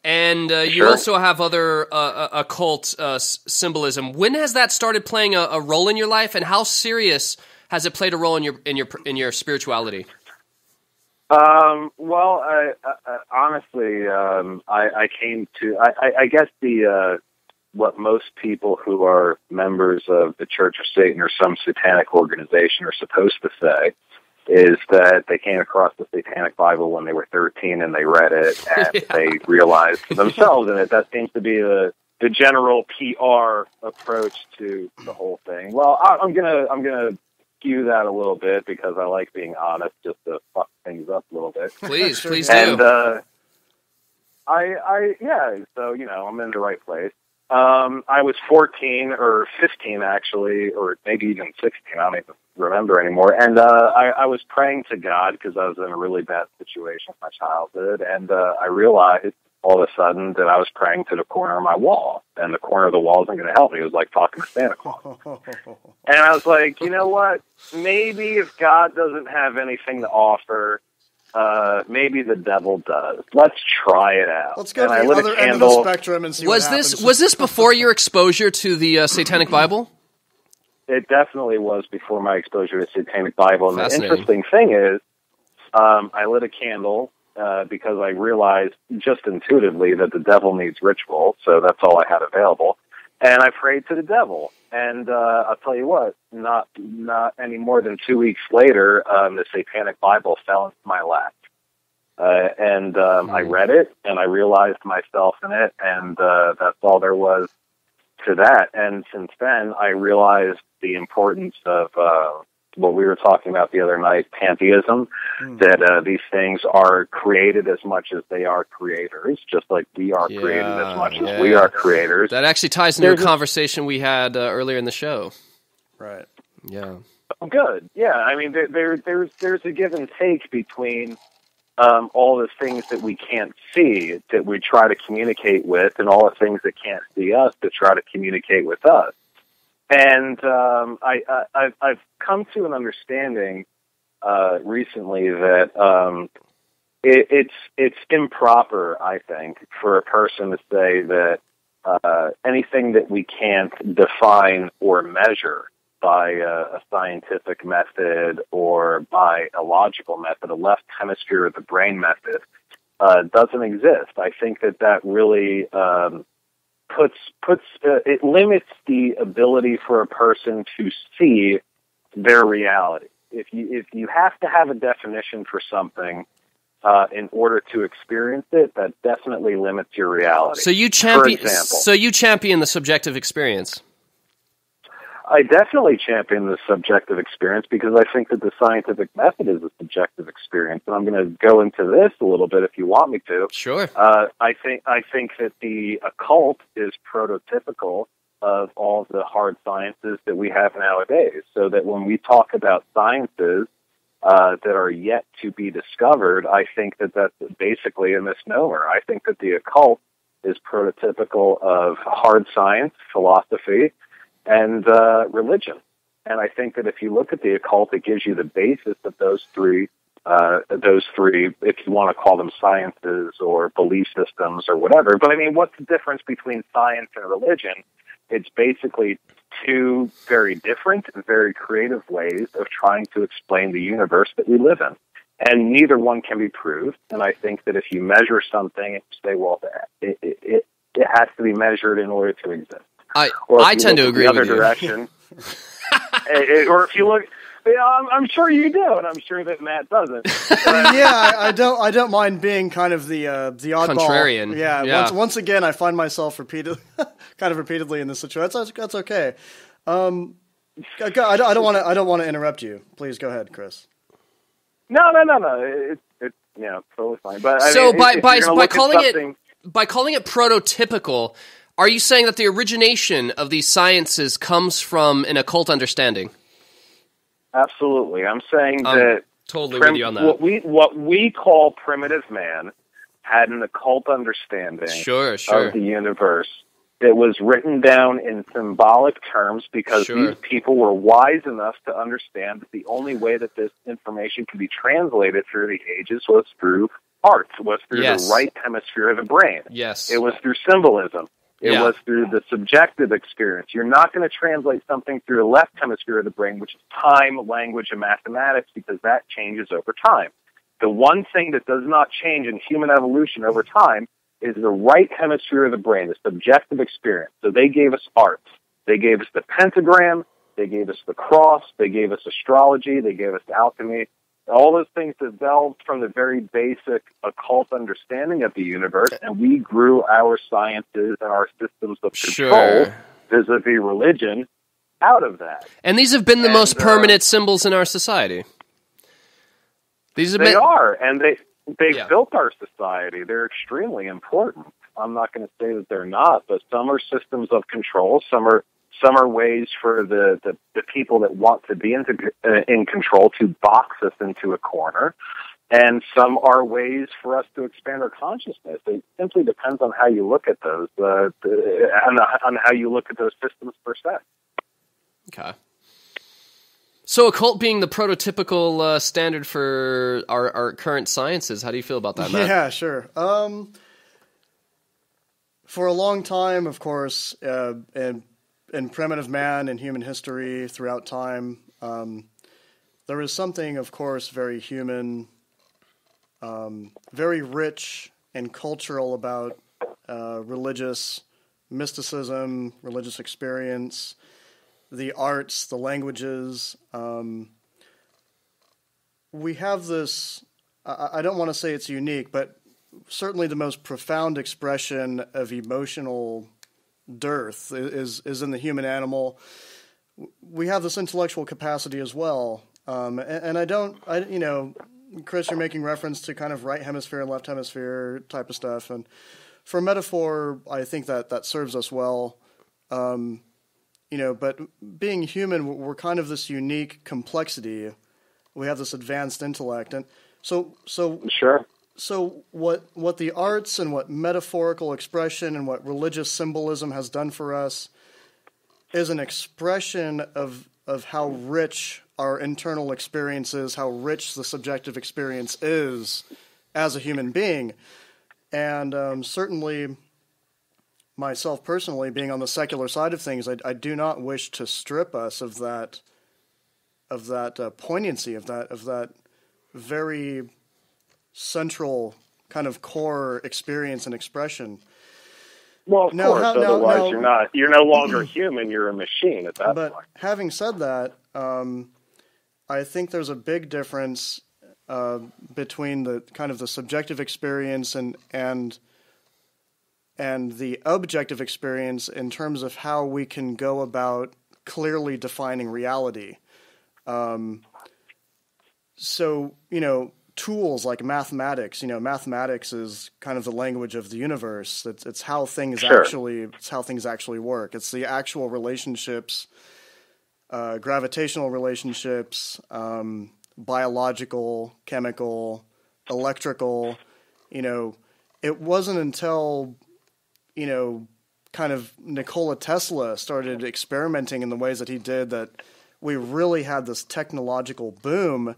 You also have other occult symbolism. When has that started playing a role in your life, and how serious has it played a role in your spirituality? Well, honestly, I came to I guess what most people who are members of the Church of Satan or some satanic organization are supposed to say is that they came across the Satanic Bible when they were 13 and they read it and they realized for themselves in it. That seems to be the general PR approach to the whole thing. Well, I'm gonna skew that a little bit because I like being honest, just to fuck things up a little bit. Please do. And so I'm in the right place. I was 14 or 15 actually, or maybe even 16. I don't even remember anymore. And I was praying to God because I was in a really bad situation in my childhood, and I realized all of a sudden that I was praying to the corner of my wall, and the corner of the wall wasn't going to help me. It was like talking to Santa Claus. And I was like, you know what? Maybe if God doesn't have anything to offer, maybe the devil does. Let's try it out. Let's go to the other end of the spectrum and see what happens. Was this before your exposure to the Satanic Bible? It definitely was before my exposure to the Satanic Bible. And the interesting thing is, I lit a candle because I realized just intuitively that the devil needs ritual, so that's all I had available. And I prayed to the devil. And I'll tell you what, not any more than 2 weeks later, the Satanic Bible fell into my lap. I read it, and I realized myself in it, and that's all there was to that. And since then, I realized the importance of what we were talking about the other night, pantheism, that these things are created as much as they are creators, just like we are created as much as we are creators. That actually ties into a conversation we had earlier in the show. Right. Yeah. Good. Yeah. I mean, there's a give and take between all the things that we can't see that we try to communicate with, and all the things that can't see us to try to communicate with us. And I've come to an understanding recently that it's improper, I think, for a person to say that anything that we can't define or measure by a scientific method or by a logical method, a left hemisphere of the brain method, doesn't exist. I think that really it limits the ability for a person to see their reality. If you have to have a definition for something in order to experience it, that definitely limits your reality. So you champion the subjective experience. I definitely champion the subjective experience because I think that the scientific method is a subjective experience, and I'm going to go into this a little bit if you want me to. Sure. I think that the occult is prototypical of all the hard sciences that we have nowadays, so that when we talk about sciences that are yet to be discovered, I think that that's basically a misnomer. I think that the occult is prototypical of hard science, philosophy, and religion. And I think that if you look at the occult, it gives you the basis of those three, if you want to call them sciences or belief systems or whatever. But I mean, what's the difference between science and religion? It's basically two very different and very creative ways of trying to explain the universe that we live in. And neither one can be proved. And I think that if you measure something and say, well, it has to be measured in order to exist. I tend to agree with you. The other direction. Or if you look, I'm sure you do, and I'm sure that Matt doesn't. Yeah, I don't mind being kind of the oddball. Contrarian. Yeah. Once again, I find myself repeatedly in this situation. That's okay. I don't want to interrupt you. Please go ahead, Chris. No. It's totally fine. But so by calling it prototypical, are you saying that the origination of these sciences comes from an occult understanding? Absolutely. I'm saying that totally with you on that. What we call primitive man had an occult understanding of the universe that was written down in symbolic terms because these people were wise enough to understand that the only way that this information could be translated through the ages was through art, was through the right hemisphere of the brain. Yes. It was through symbolism. It was through the subjective experience. You're not going to translate something through the left hemisphere of the brain, which is time, language, and mathematics, because that changes over time. The one thing that does not change in human evolution over time is the right hemisphere of the brain, the subjective experience. So they gave us art. They gave us the pentagram. They gave us the cross. They gave us astrology. They gave us alchemy. All those things developed from the very basic occult understanding of the universe, and we grew our sciences and our systems of control vis-a-vis religion out of that. And these have been the most permanent symbols in our society. These have and they've built our society. They're extremely important. I'm not going to say that they're not, but some are systems of control. Some are ways for the people that want to be in control to box us into a corner, and some are ways for us to expand our consciousness. It simply depends on how you look at those, on how you look at those systems per se. Okay. So occult being the prototypical standard for our current sciences, how do you feel about that, Matt? Yeah, sure. For a long time, of course, in primitive man and human history throughout time, there is something, of course, very human, very rich and cultural about religious mysticism, religious experience, the arts, the languages. We have this, I don't want to say it's unique, but certainly the most profound expression of emotional dearth is in the human animal. We have this intellectual capacity as well. And Chris, you're making reference to kind of right hemisphere and left hemisphere type of stuff. And for metaphor, I think that serves us well. But being human, we're kind of this unique complexity. We have this advanced intellect. And so sure. So what the arts and what metaphorical expression and what religious symbolism has done for us is an expression of how rich our internal experience is, how rich the subjective experience is as a human being. And certainly myself personally, being on the secular side of things, I do not wish to strip us of that poignancy, of that very central kind of core experience and expression. Well, of course, otherwise you're no longer human, you're a machine at that point. But having said that, I think there's a big difference between the kind of the subjective experience and the objective experience in terms of how we can go about clearly defining reality. Tools like mathematics. Mathematics is kind of the language of the universe. It's how things actually work. It's the actual relationships, gravitational relationships, biological, chemical, electrical. It wasn't until kind of Nikola Tesla started experimenting in the ways that he did that we really had this technological boom.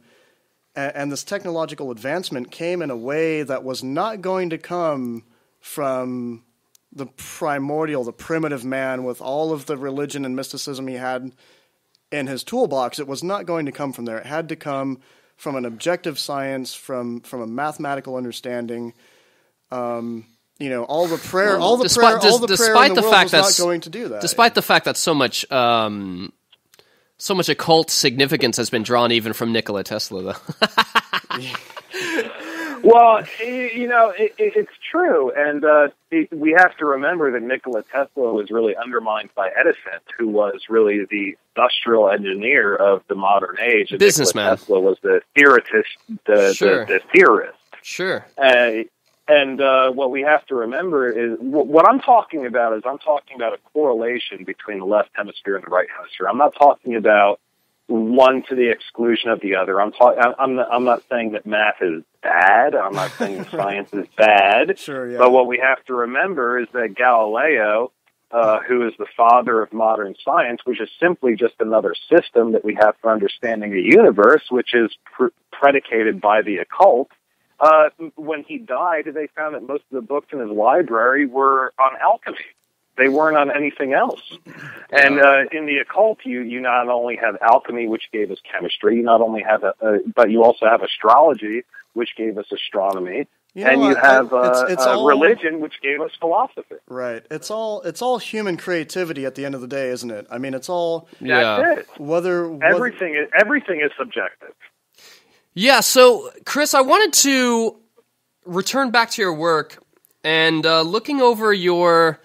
And this technological advancement came in a way that was not going to come from the primitive man with all of the religion and mysticism he had in his toolbox. It was not going to come from there. It had to come from an objective science, from a mathematical understanding. All the prayer in the world was not going to do that. Despite the fact that so much occult significance has been drawn even from Nikola Tesla, though. Well, it's true, and we have to remember that Nikola Tesla was really undermined by Edison, who was really the industrial engineer of the modern age. And businessman. Nikola Tesla was the theoretist, the theorist. Sure. And what we have to remember is what I'm talking about is a correlation between the left hemisphere and the right hemisphere. I'm not talking about one to the exclusion of the other. I'm not saying that math is bad. I'm not saying that science is bad. Sure, yeah. But what we have to remember is that Galileo, who is the father of modern science, which is simply just another system that we have for understanding the universe, which is predicated by the occult. When he died, they found that most of the books in his library were on alchemy. They weren't on anything else. And in the occult, you not only have alchemy, which gave us chemistry, you not only have but you also have astrology, which gave us astronomy, you have religion, which gave us philosophy. Right. It's all human creativity at the end of the day, isn't it? I mean, it's all That's it. Whether everything is subjective. Yeah, so Chris, I wanted to return back to your work, and looking over your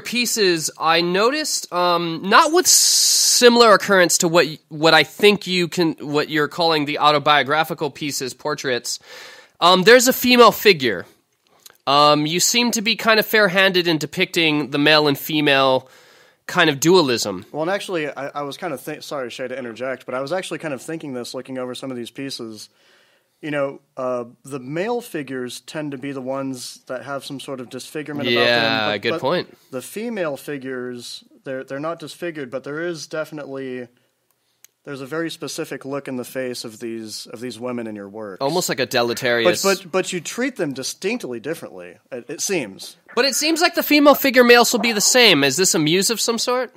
pieces, I noticed not with similar occurrence to what I think what you're calling the autobiographical pieces, portraits. There's a female figure. You seem to be kind of fair-handed in depicting the male and female kind of dualism. Well, and actually, I was kind of sorry, Shea, to interject, but I was actually kind of thinking this, looking over some of these pieces. You know, the male figures tend to be the ones that have some sort of disfigurement about them. Yeah, good point. The female figures, they're not disfigured, but there's a very specific look in the face of these women in your work. Almost like a deleterious... But you treat them distinctly differently, it seems. But it seems like the female figure may also be the same. Is this a muse of some sort?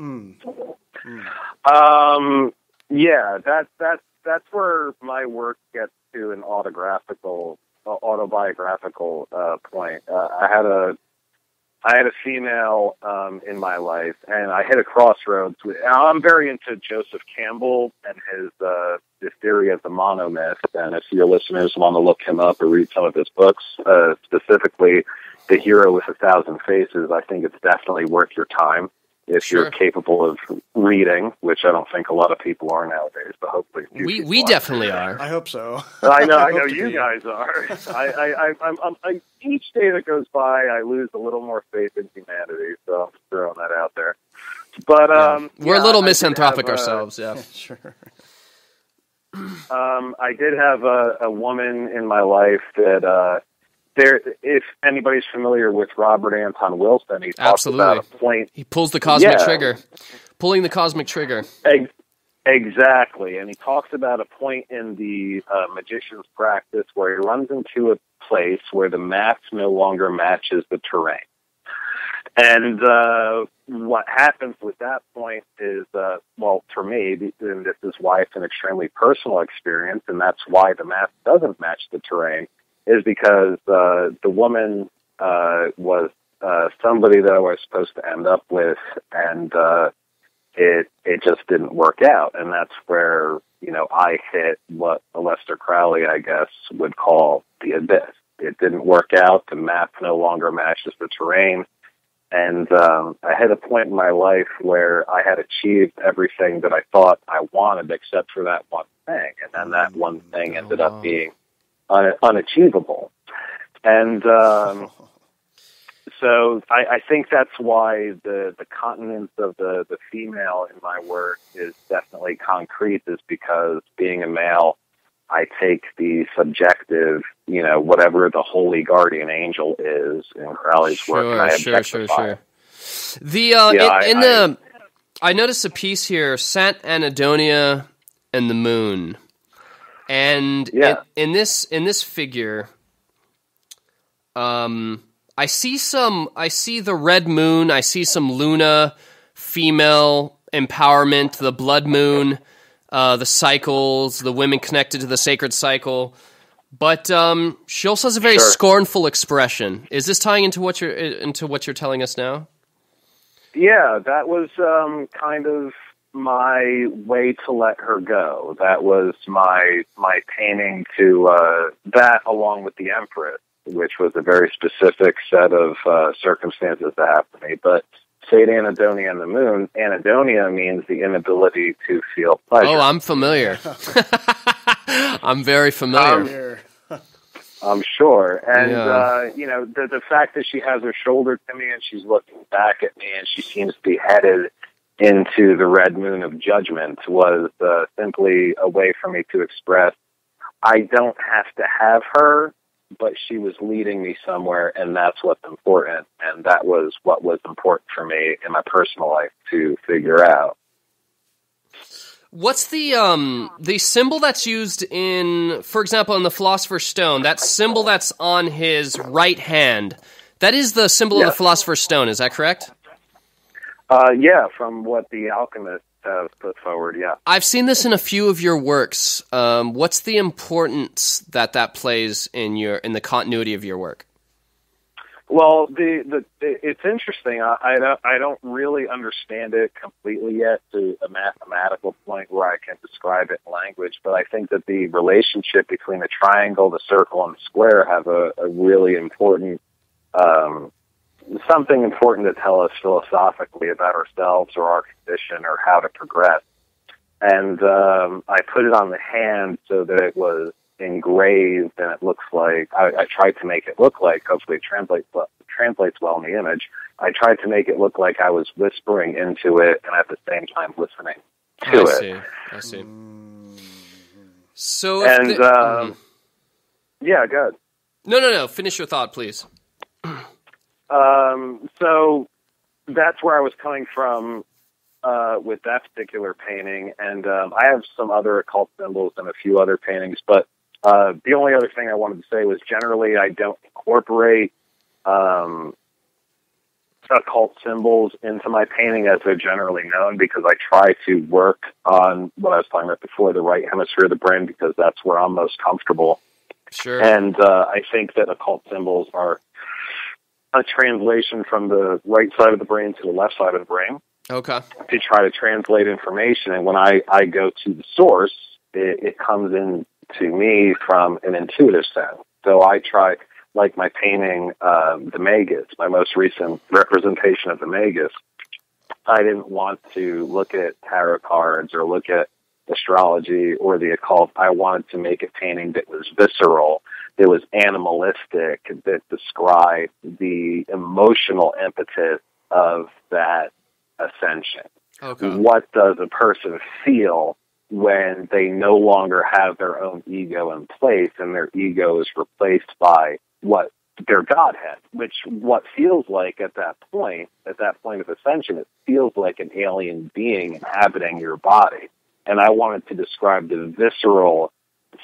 Yeah, that's where my work gets to an autobiographical point. I had a female in my life, and I hit a crossroads. I'm very into Joseph Campbell and his theory of the monomyth. And if your listeners want to look him up or read some of his books, specifically The Hero with 1,000 Faces, I think it's definitely worth your time if Sure. you're capable of reading, which I don't think a lot of people are nowadays, but hopefully We definitely are. I hope so. I know hope to you be. guys are. I each day that goes by, I lose a little more faith in humanity. So I'm throwing that out there. But We're a little I did misanthropic have, ourselves, yeah. Sure. I did have a woman in my life that if anybody's familiar with Robert Anton Wilson, he talks about a point. He pulls the cosmic Yeah. trigger. Pulling the cosmic trigger. Exactly, and he talks about a point in the magician's practice where he runs into a place where the math no longer matches the terrain. And what happens with that point is, well, for me, and this is why it's an extremely personal experience, and that's why the math doesn't match the terrain, is because the woman was somebody that I was supposed to end up with, and it just didn't work out. And that's where, I hit what Aleister Crowley, I guess, would call the abyss. It didn't work out. The map no longer matches the terrain. And I had a point in my life where I had achieved everything that I thought I wanted except for that one thing. And then that one thing ended up being unachievable. And so I think that's why the continence of the female in my work is definitely concrete, is because being a male, I take the subjective, whatever the holy guardian angel is in Crowley's work, and I objectify it. I noticed a piece here, Sant Anhedonia and the Moon. And in this figure, I see the red moon, I see some Luna, female empowerment, the blood moon, the cycles, the women connected to the sacred cycle. But she also has a very scornful expression. Is this tying into what you're telling us now? Yeah, that was kind of my way to let her go. That was my painting to that, along with the Empress, which was a very specific set of circumstances that happened to me. But Saint Anhedonia and the Moon, Anhedonia means the inability to feel pleasure. Oh, I'm familiar. I'm very familiar. I'm sure. And, the fact that she has her shoulder to me and she's looking back at me and she seems to be headed into the red moon of judgment was simply a way for me to express, I don't have to have her, but she was leading me somewhere, and that's what's important. And that was what was important for me in my personal life to figure out. What's the symbol that's used in, for example, in the Philosopher's Stone, that symbol that's on his right hand, that is the symbol of the Philosopher's Stone, is that correct? From what the alchemists have put forward, yeah. I've seen this in a few of your works. What's the importance that plays in the continuity of your work? Well, it's interesting. I don't really understand it completely yet to a mathematical point where I can describe it in language, but I think that the relationship between the triangle, the circle, and the square have a really important, something important to tell us philosophically about ourselves or our condition or how to progress. And I put it on the hand so that it was engraved, and it looks like I tried to make it look like, hopefully it translates well in the image. I tried to make it look like I was whispering into it and at the same time listening to it. I see. So, yeah, go ahead. No. Finish your thought, please. So that's where I was coming from with that particular painting, and I have some other occult symbols and a few other paintings, but the only other thing I wanted to say was generally I don't incorporate occult symbols into my painting as they're generally known, because I try to work on what I was talking about before, the right hemisphere of the brain, because that's where I'm most comfortable. Sure. And I think that occult symbols are a translation from the right side of the brain to the left side of the brain. Okay. To try to translate information. And when I go to the source, it comes in to me from an intuitive sense. So I try, like my painting, the Magus, my most recent representation of the Magus, I didn't want to look at tarot cards or look at astrology or the occult. I wanted to make a painting that was visceral, that was animalistic, that described the emotional impetus of that ascension. Okay. What does a person feel when they no longer have their own ego in place and their ego is replaced by what their Godhead, what feels like at that point of ascension, it feels like an alien being inhabiting your body. And I wanted to describe the visceral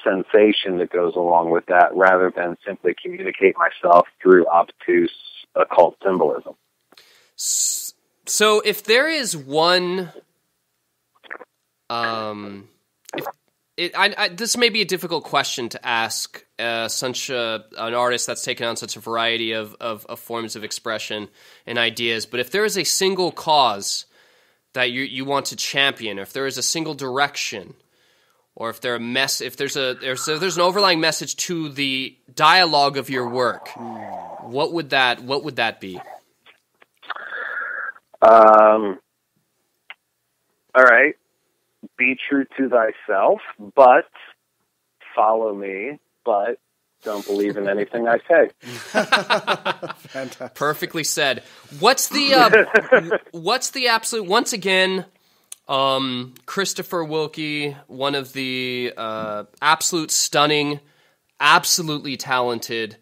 sensation that goes along with that rather than simply communicate myself through obtuse occult symbolism. So if there is one, this may be a difficult question to ask such an artist that's taken on such a variety of forms of expression and ideas, but if there is a single cause that you want to champion, or if there is a single direction, or if there's an overlying message to the dialogue of your work, what would that be? All right. Be true to thyself, but follow me, but don't believe in anything I say. Fantastic. Perfectly said. What's the absolute, once again, Christopher Wilke, one of the absolute stunning, absolutely talented,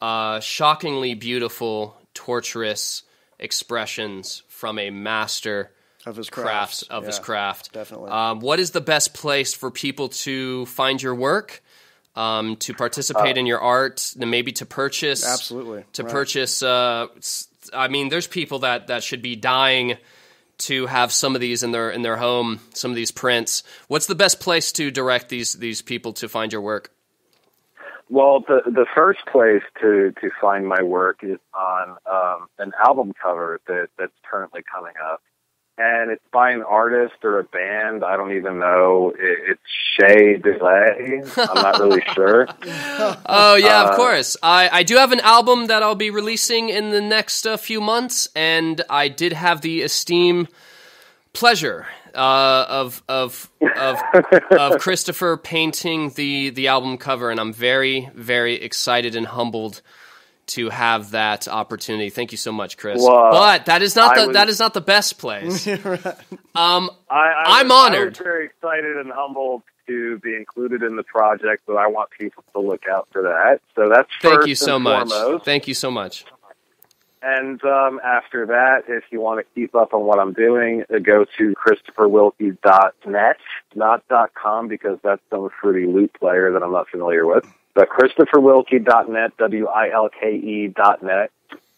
shockingly beautiful, torturous expressions from a master of his craft. His craft. Definitely. What is the best place for people to find your work, to participate in your art, and maybe to purchase? Absolutely. Purchase. There's people that should be dying to have some of these in their home, some of these prints. What's the best place to direct these people to find your work? Well, the first place to find my work is on an album cover that's currently coming up. And it's by an artist or a band. I don't even know. It's Shea, Bilé. I'm not really sure. Oh, yeah, of course. I do have an album that I'll be releasing in the next few months, and I did have the esteemed pleasure of Christopher painting the album cover, and I'm very, very excited and humbled to have that opportunity. Thank you so much, Chris. Well, but that is not the best place. Right. I'm honored. I was very excited and humbled to be included in the project, but I want people to look out for that. So that's Thank first you so and much. foremost. Thank you so much. And after that, if you want to keep up on what I'm doing, go to ChristopherWilke.net, not .com, because that's some fruity loot player that I'm not familiar with. But ChristopherWilke.net, WILKE.net,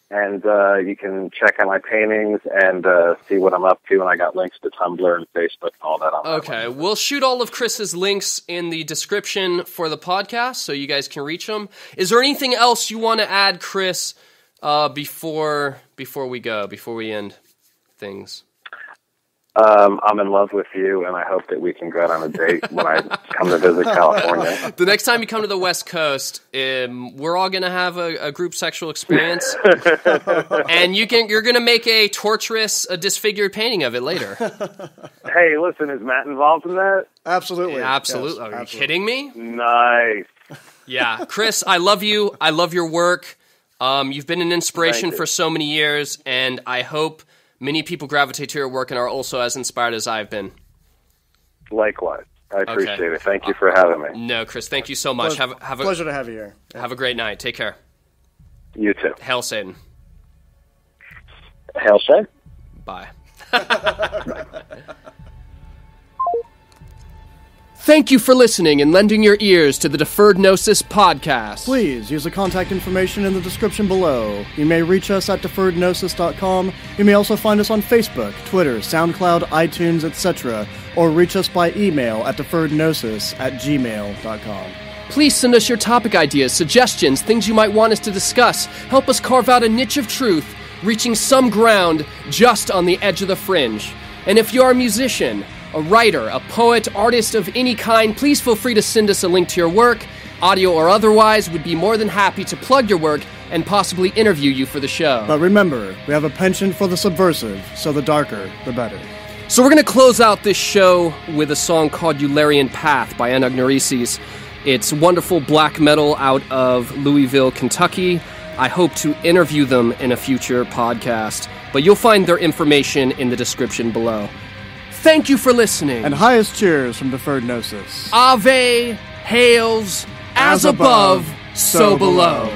and you can check out my paintings and see what I'm up to, and I got links to Tumblr and Facebook and all that on Okay, we'll shoot all of Chris's links in the description for the podcast so you guys can reach him. Is there anything else you want to add, Chris, before we end things? I'm in love with you, and I hope that we can go out on a date when I come to visit California. The next time you come to the West Coast, we're all going to have a group sexual experience, and you're going to make a torturous, a disfigured painting of it later. Hey, listen, is Matt involved in that? Absolutely. Yeah, absolutely. Yes, Are you absolutely. kidding me? Nice. Yeah. Chris, I love you. I love your work. You've been an inspiration Thank you. for so many years, and I hope many people gravitate to your work and are also as inspired as I've been. Likewise. I appreciate Okay. it. Thank you for having me. No, Chris, thank you so much. Have a Pleasure to have you here. have a great night. Take care. You too. Hail Satan. Hail Shea. Bye. Thank you for listening and lending your ears to the Deferred Gnosis podcast. Please use the contact information in the description below. You may reach us at deferredgnosis.com. You may also find us on Facebook, Twitter, SoundCloud, iTunes, etc., or reach us by email at deferredgnosis@gmail.com. Please send us your topic ideas, suggestions, things you might want us to discuss. Help us carve out a niche of truth, reaching some ground just on the edge of the fringe. And if you're a musician, a writer, a poet, artist of any kind, please feel free to send us a link to your work, audio or otherwise. We'd be more than happy to plug your work and possibly interview you for the show. But remember, we have a penchant for the subversive, so the darker, the better. So we're going to close out this show with a song called Eulerian Path by Anagnorices. It's wonderful black metal out of Louisville, Kentucky. I hope to interview them in a future podcast, but you'll find their information in the description below. Thank you for listening. And highest cheers from Deferred Gnosis. Ave hails as above, so below.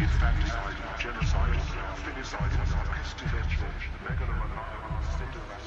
infanticide, genocide, filicide, pestilential, megalomaniacal,